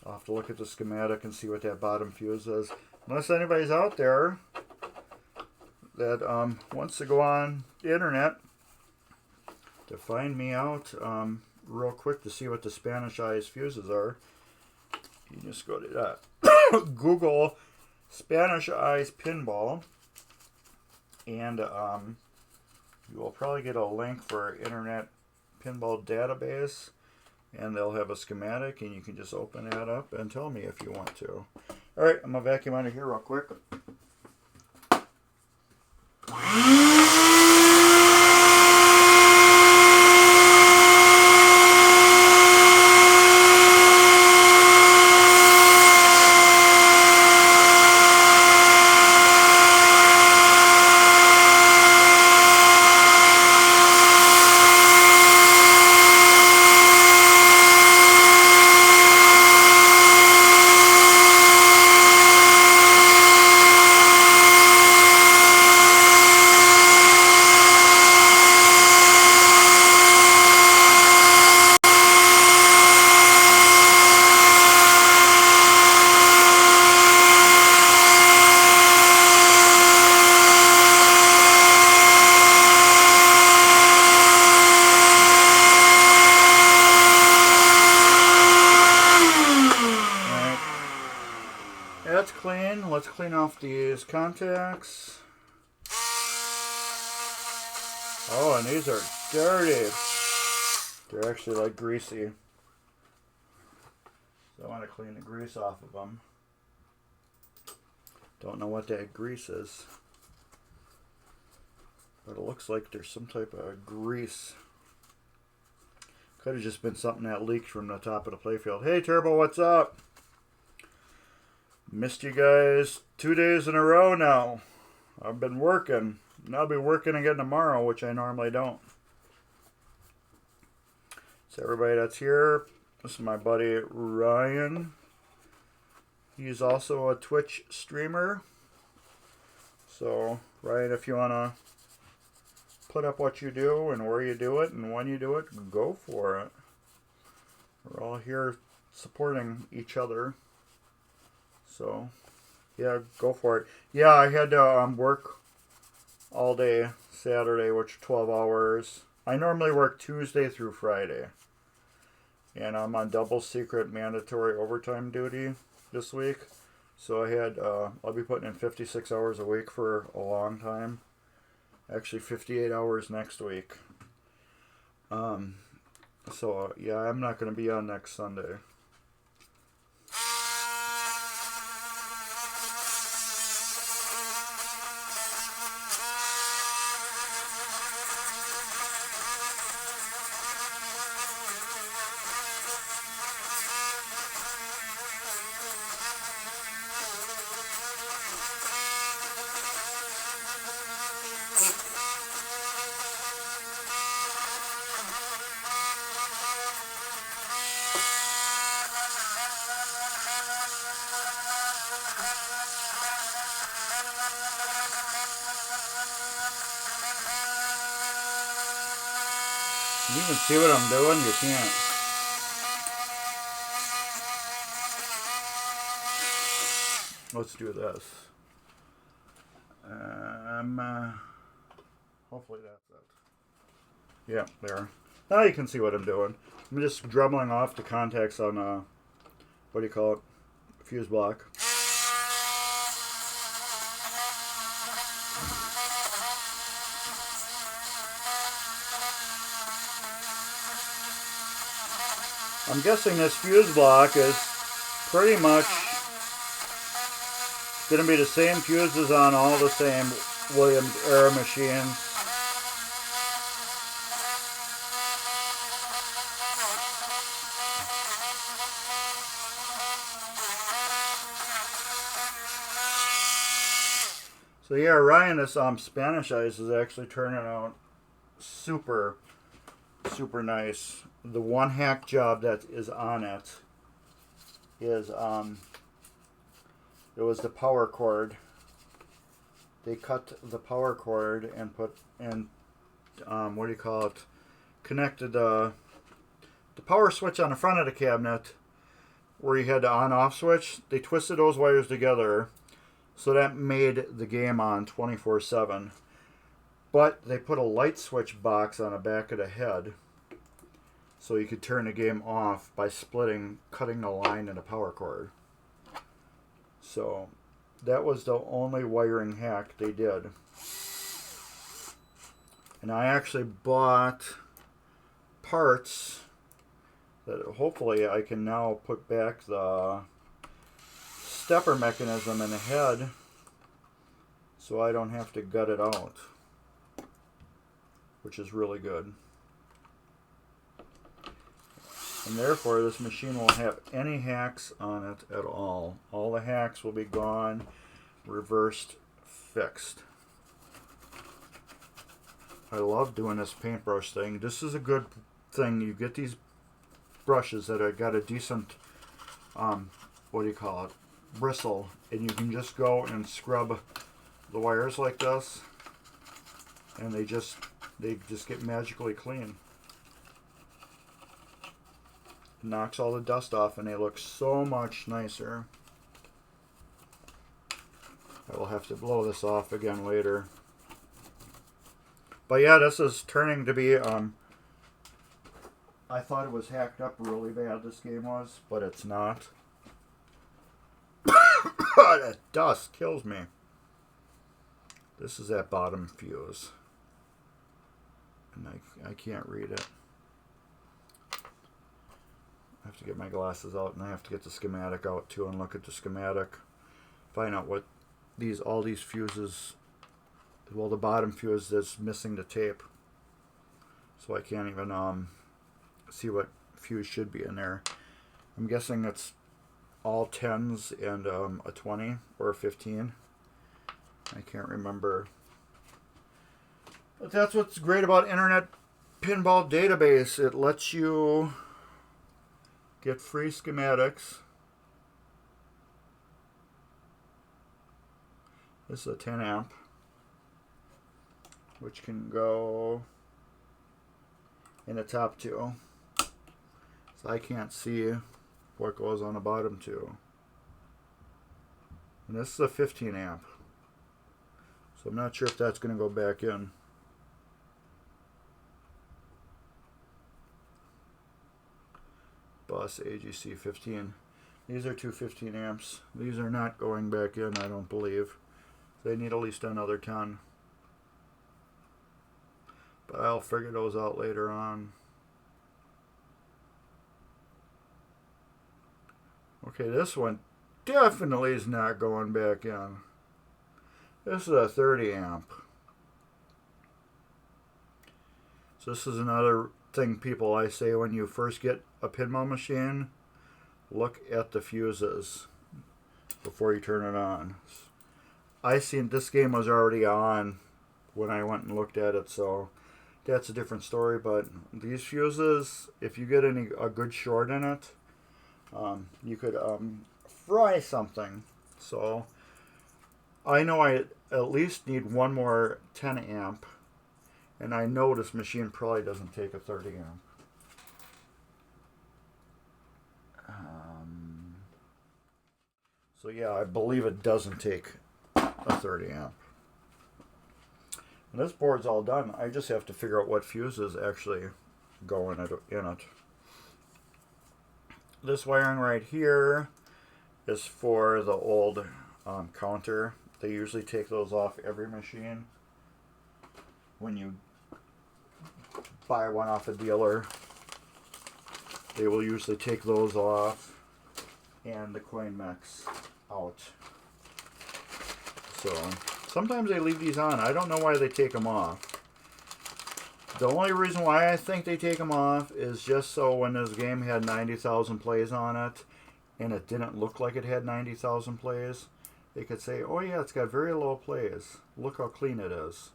I'll have to look at the schematic and see what that bottom fuse is. Unless anybody's out there that wants to go on the internet to find me out real quick to see what the Spanish eyes fuses are. You just go to that. Google Spanish eyes pinball, and you will probably get a link for internet pinball database, and they'll have a schematic, and you can just open that up and tell me if you want to. Alright, I'm going to vacuum out of here real quick. That's clean. Let's clean off these contacts. Oh, and these are dirty. They're actually like greasy. So I want to clean the grease off of them. Don't know what that grease is, but it looks like there's some type of grease. Could have just been something that leaked from the top of the playfield. Hey Turbo, what's up? Missed you guys 2 days in a row now. I've been working. And I'll be working again tomorrow, which I normally don't. So everybody that's here, this is my buddy Ryan. He's also a Twitch streamer. So Ryan, if you want to put up what you do and where you do it and when you do it, go for it. We're all here supporting each other. So, yeah, go for it. Yeah, I had to work all day Saturday, which 12 hours. I normally work Tuesday through Friday. And I'm on double secret mandatory overtime duty this week. So I had, I'll be putting in 56 hours a week for a long time. Actually 58 hours next week. So, yeah, I'm not going to be on next Sunday. You can see what I'm doing, you can't. Let's do this. Hopefully that's it. Yeah, there. Now you can see what I'm doing. I'm just drumming off the contacts on, what do you call it? Fuse block. I'm guessing this fuse block is pretty much going to be the same fuses on all the same Williams era machines. So So yeah, Ryan, this Spanish ice is actually turning out super, super nice. The one hack job that is on it is it was the power cord. They cut the power cord and put and what do you call it? Connected the power switch on the front of the cabinet where you had the on-off switch. They twisted those wires together, so that made the game on 24/7. But they put a light switch box on the back of the head, so you could turn the game off by cutting the line in the power cord. So that was the only wiring hack they did. And I actually bought parts that hopefully I can now put back the stepper mechanism in the head so I don't have to gut it out, which is really good. And therefore this machine won't have any hacks on it at all. All the hacks will be gone, reversed, fixed. I love doing this paintbrush thing. This is a good thing. You get these brushes that have got a decent, what do you call it, bristle, and you can just go and scrub the wires like this, and they just get magically clean. It knocks all the dust off, and they look so much nicer. I will have to blow this off again later. But yeah, this is turning to be, I thought it was hacked up really bad, this game was, but it's not. That dust kills me. This is that bottom fuse. And I can't read it. I have to get my glasses out, and I have to get the schematic out too and look at the schematic. Find out what all these fuses, well, the bottom fuse is missing the tape. So I can't even see what fuse should be in there. I'm guessing it's all 10s and a 20 or a 15. I can't remember. But that's what's great about Internet Pinball Database. It lets you get free schematics. This is a 10 amp, which can go in the top two. So I can't see what goes on the bottom two. And this is a 15 amp. So I'm not sure if that's going to go back in. Bus AGC 15. These are two 15 amps. These are not going back in, I don't believe. They need at least another 10. But I'll figure those out later on. Okay, this one definitely is not going back in. This is a 30 amp. So this is another thing people I say when you first get a pinball machine, look at the fuses before you turn it on. I seen this game was already on when I went and looked at it, so that's a different story. But these fuses, if you get a good short in it, you could fry something. So I know I at least need one more 10 amp, and I know this machine probably doesn't take a 30 amp. So yeah, I believe it doesn't take a 30 amp. And this board's all done. I just have to figure out what fuses actually go in it. This wiring right here is for the old counter. They usually take those off every machine. When you buy one off a dealer, they will usually take those off and the coin mechs out. So sometimes they leave these on. I don't know why they take them off. The only reason why I think they take them off is just so when this game had 90,000 plays on it and it didn't look like it had 90,000 plays, they could say, oh yeah, it's got very low plays. Look how clean it is.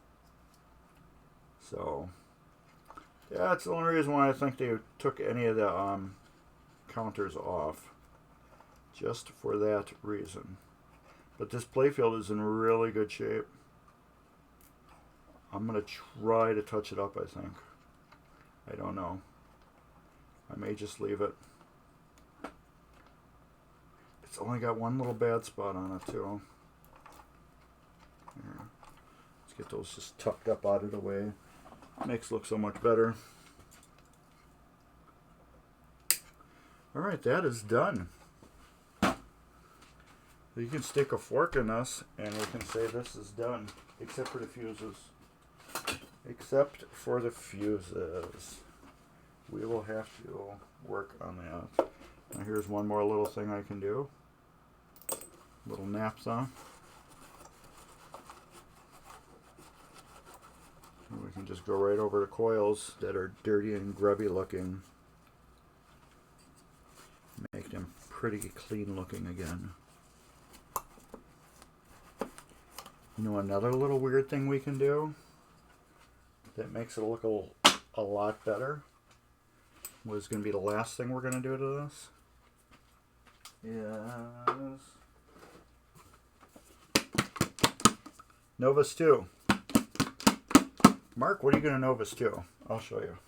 So, yeah, that's the only reason why I think they took any of the counters off. Just for that reason. But this playfield is in really good shape. I'm going to try to touch it up, I think. I don't know. I may just leave it. It's only got one little bad spot on it, too. Here. Let's get those just tucked up out of the way. Makes it look so much better. Alright, that is done. You can stick a fork in this, and we can say this is done, except for the fuses. Except for the fuses. We will have to work on that. Now here's one more little thing I can do. Little nap saw. And we can just go right over the coils that are dirty and grubby looking. Make them pretty clean looking again. You know, another little weird thing we can do that makes it look a lot better was going to be the last thing we're going to do to this. Yes. Novus 2. Mark, what are you going to Novus 2? I'll show you.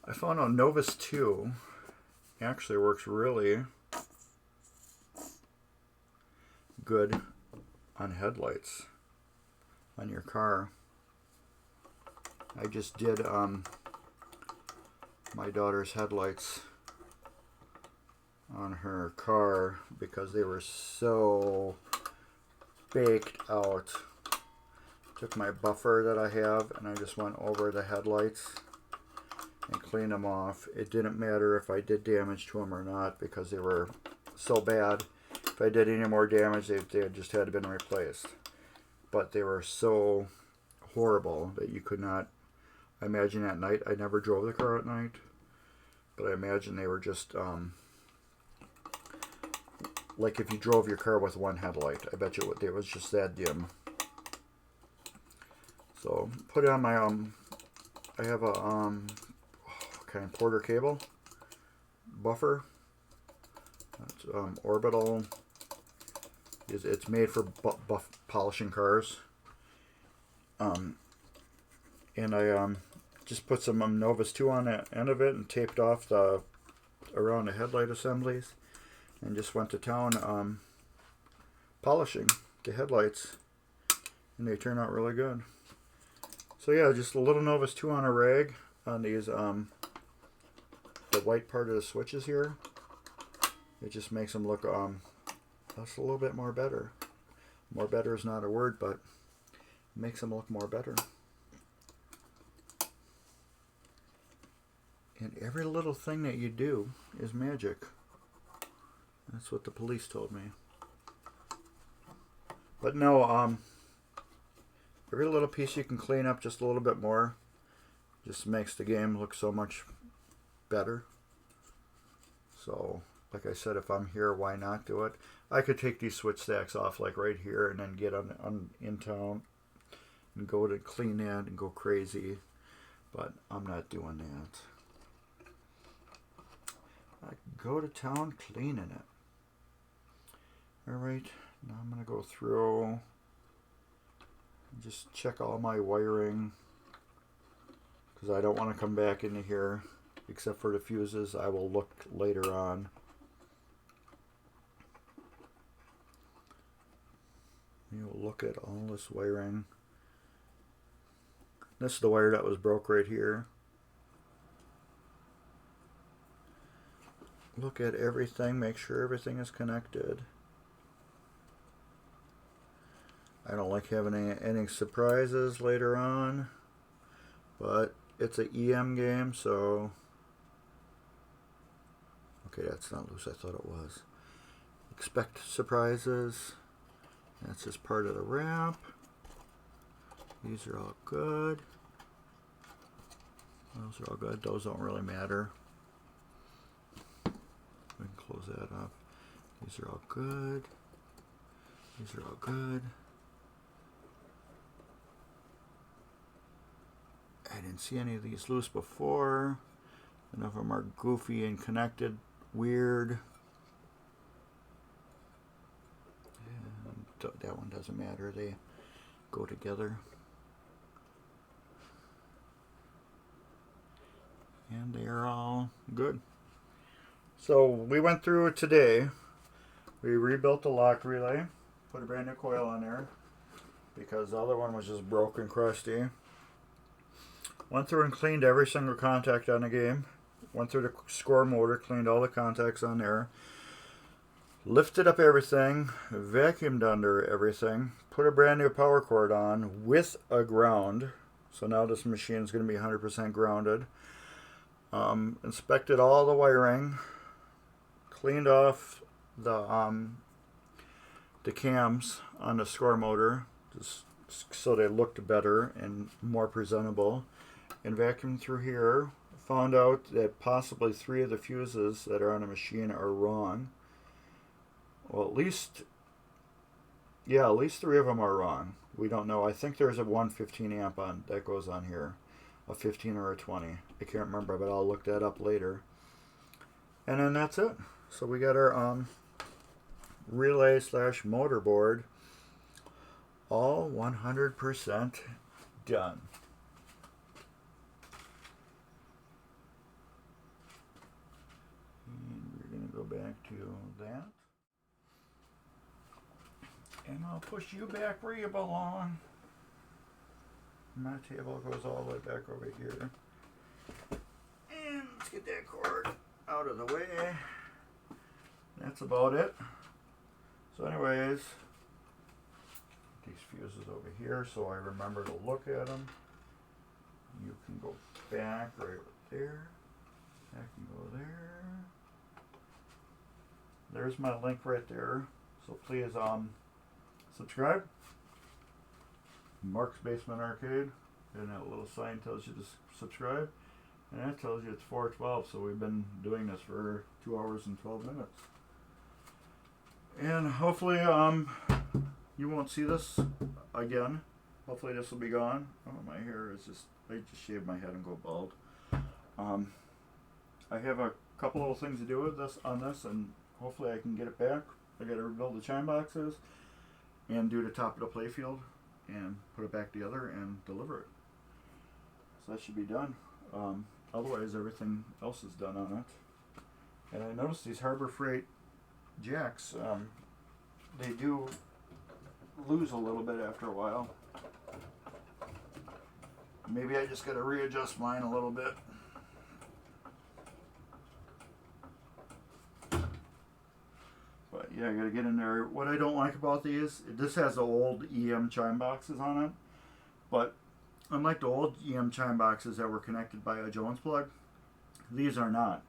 I found out Novus 2 actually works really good on headlights on your car. I just did my daughter's headlights on her car because they were so baked out. Took my buffer that I have and I just went over the headlights and clean them off. It didn't matter if I did damage to them or not because they were so bad. If I did any more damage, they just had to been replaced. But they were so horrible that you could not. I imagine at night, I never drove the car at night, but I imagine they were just like if you drove your car with one headlight. I bet you it was just that dim. So put it on my I have a kind of Porter cable buffer. It's orbital. It's made for buff polishing cars. And I just put some Novus 2 on the end of it and taped off around the headlight assemblies, and just went to town polishing the headlights, and they turn out really good. So yeah, just a little Novus 2 on a rag on these the white part of the switches here. It just makes them look just a little bit more better. More better is not a word, but it makes them look more better. And every little thing that you do is magic. That's what the police told me. But no, every little piece you can clean up just a little bit more just makes the game look so much better. So, like I said, if I'm here, why not do it? I could take these switch stacks off like right here and then get in town and go to clean that and go crazy. But I'm not doing that. I go to town cleaning it. Alright, now I'm going to go through and just check all my wiring, because I don't want to come back into here except for the fuses. I will look later on. You'll look at all this wiring. This is the wire that was broke right here. Look at everything, make sure everything is connected. I don't like having any surprises later on, but it's an EM game, so... Okay, that's not loose, I thought it was. Expect surprises. That's just part of the wrap. These are all good. Those are all good, those don't really matter. close that up. These are all good. These are all good. I didn't see any of these loose before. None of them are goofy and connected. Weird. And that one doesn't matter. They go together. And they are all good. So we went through it today. We rebuilt the lock relay. Put a brand new coil on there. Because the other one was just broken, crusty. Went through and cleaned every single contact on the game. Went through the score motor, cleaned all the contacts on there. Lifted up everything, vacuumed under everything. Put a brand new power cord on with a ground. So now this machine is going to be 100% grounded. Inspected all the wiring. Cleaned off the cams on the score motor, just so they looked better and more presentable. And vacuumed through here. Found out that possibly 3 of the fuses that are on the machine are wrong. Well, at least 3 of them are wrong. We don't know. I think there's a 115 amp on that goes on here, a 15 or a 20. I can't remember, but I'll look that up later. And then that's it. So we got our relay / motorboard all 100% done. Go back to that. And I'll push you back where you belong. My table goes all the way back over here. And let's get that cord out of the way. That's about it. So anyways, these fuses over here so I remember to look at them. You can go back right there. That can go there. There's my link right there. So please subscribe. Mark's Basement Arcade. And that little sign tells you to subscribe. And that tells you it's 4:12. So we've been doing this for 2 hours and 12 minutes. And hopefully you won't see this again. Hopefully this will be gone. Oh, my hair is just, I just shaved my head and go bald. I have a couple little things to do with this and hopefully I can get it back. I got to rebuild the chime boxes and do the top of the playfield and put it back together and deliver it. So that should be done. Otherwise, everything else is done on it. And I noticed these Harbor Freight jacks, they do lose a little bit after a while. Maybe I just got to readjust mine a little bit. But yeah, I gotta get in there. What I don't like about these, this has the old EM chime boxes on it, but unlike the old EM chime boxes that were connected by a Jones plug, these are not.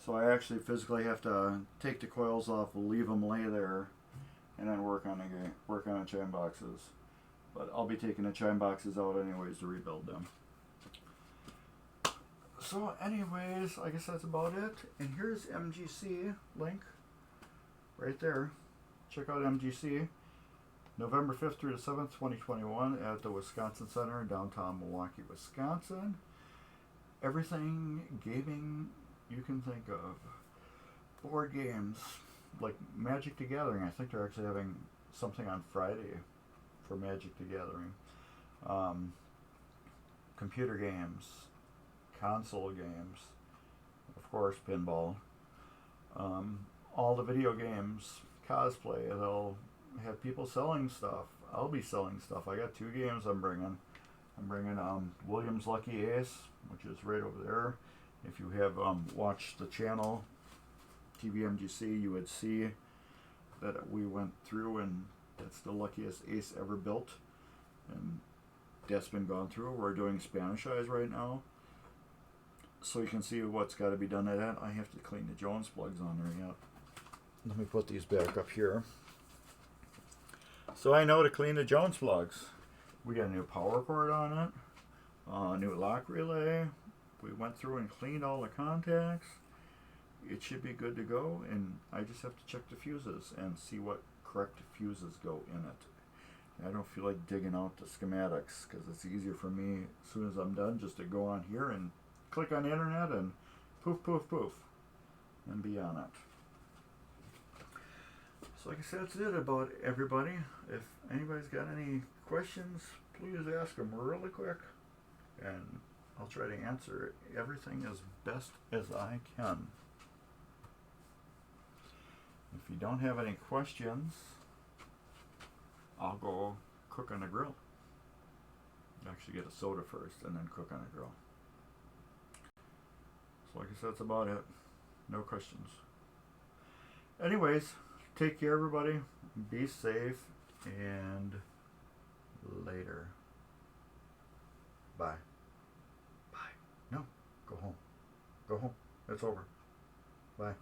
So I actually physically have to take the coils off, leave them lay there, and then work on the chime boxes. But I'll be taking the chime boxes out anyways to rebuild them. So anyways, I guess that's about it. And here's MGC link. Right there. Check out MGC. November 5th through the 7th, 2021 at the Wisconsin Center in downtown Milwaukee, Wisconsin. Everything gaming you can think of. Board games like Magic the Gathering. I think they're actually having something on Friday for Magic the Gathering. Computer games. Console games. Of course, pinball. All the video games, cosplay, they'll have people selling stuff. I'll be selling stuff. I got 2 games I'm bringing. I'm bringing William's Lucky Ace, which is right over there. If you have watched the channel, tvMGC, you would see that we went through and that's the luckiest ace ever built. And that's been gone through. We're doing Spanish Eyes right now. So you can see what's got to be done to that. I have to clean the Jones plugs on there yet. Let me put these back up here. So I know to clean the Jones plugs. We got a new power cord on it, a new lock relay. We went through and cleaned all the contacts. it should be good to go, and I just have to check the fuses and see what correct fuses go in it. I don't feel like digging out the schematics because it's easier for me as soon as I'm done just to go on here and click on the internet and poof, poof, poof, and be on it. So like I said, that's it about everybody. If anybody's got any questions, please ask them really quick, and I'll try to answer everything as best as I can. If you don't have any questions, I'll go cook on the grill. Actually get a soda first and then cook on the grill. So like I said, that's about it. No questions. Anyways, take care everybody. Be safe, and later. Bye. Bye. No, go home. Go home. It's over. Bye.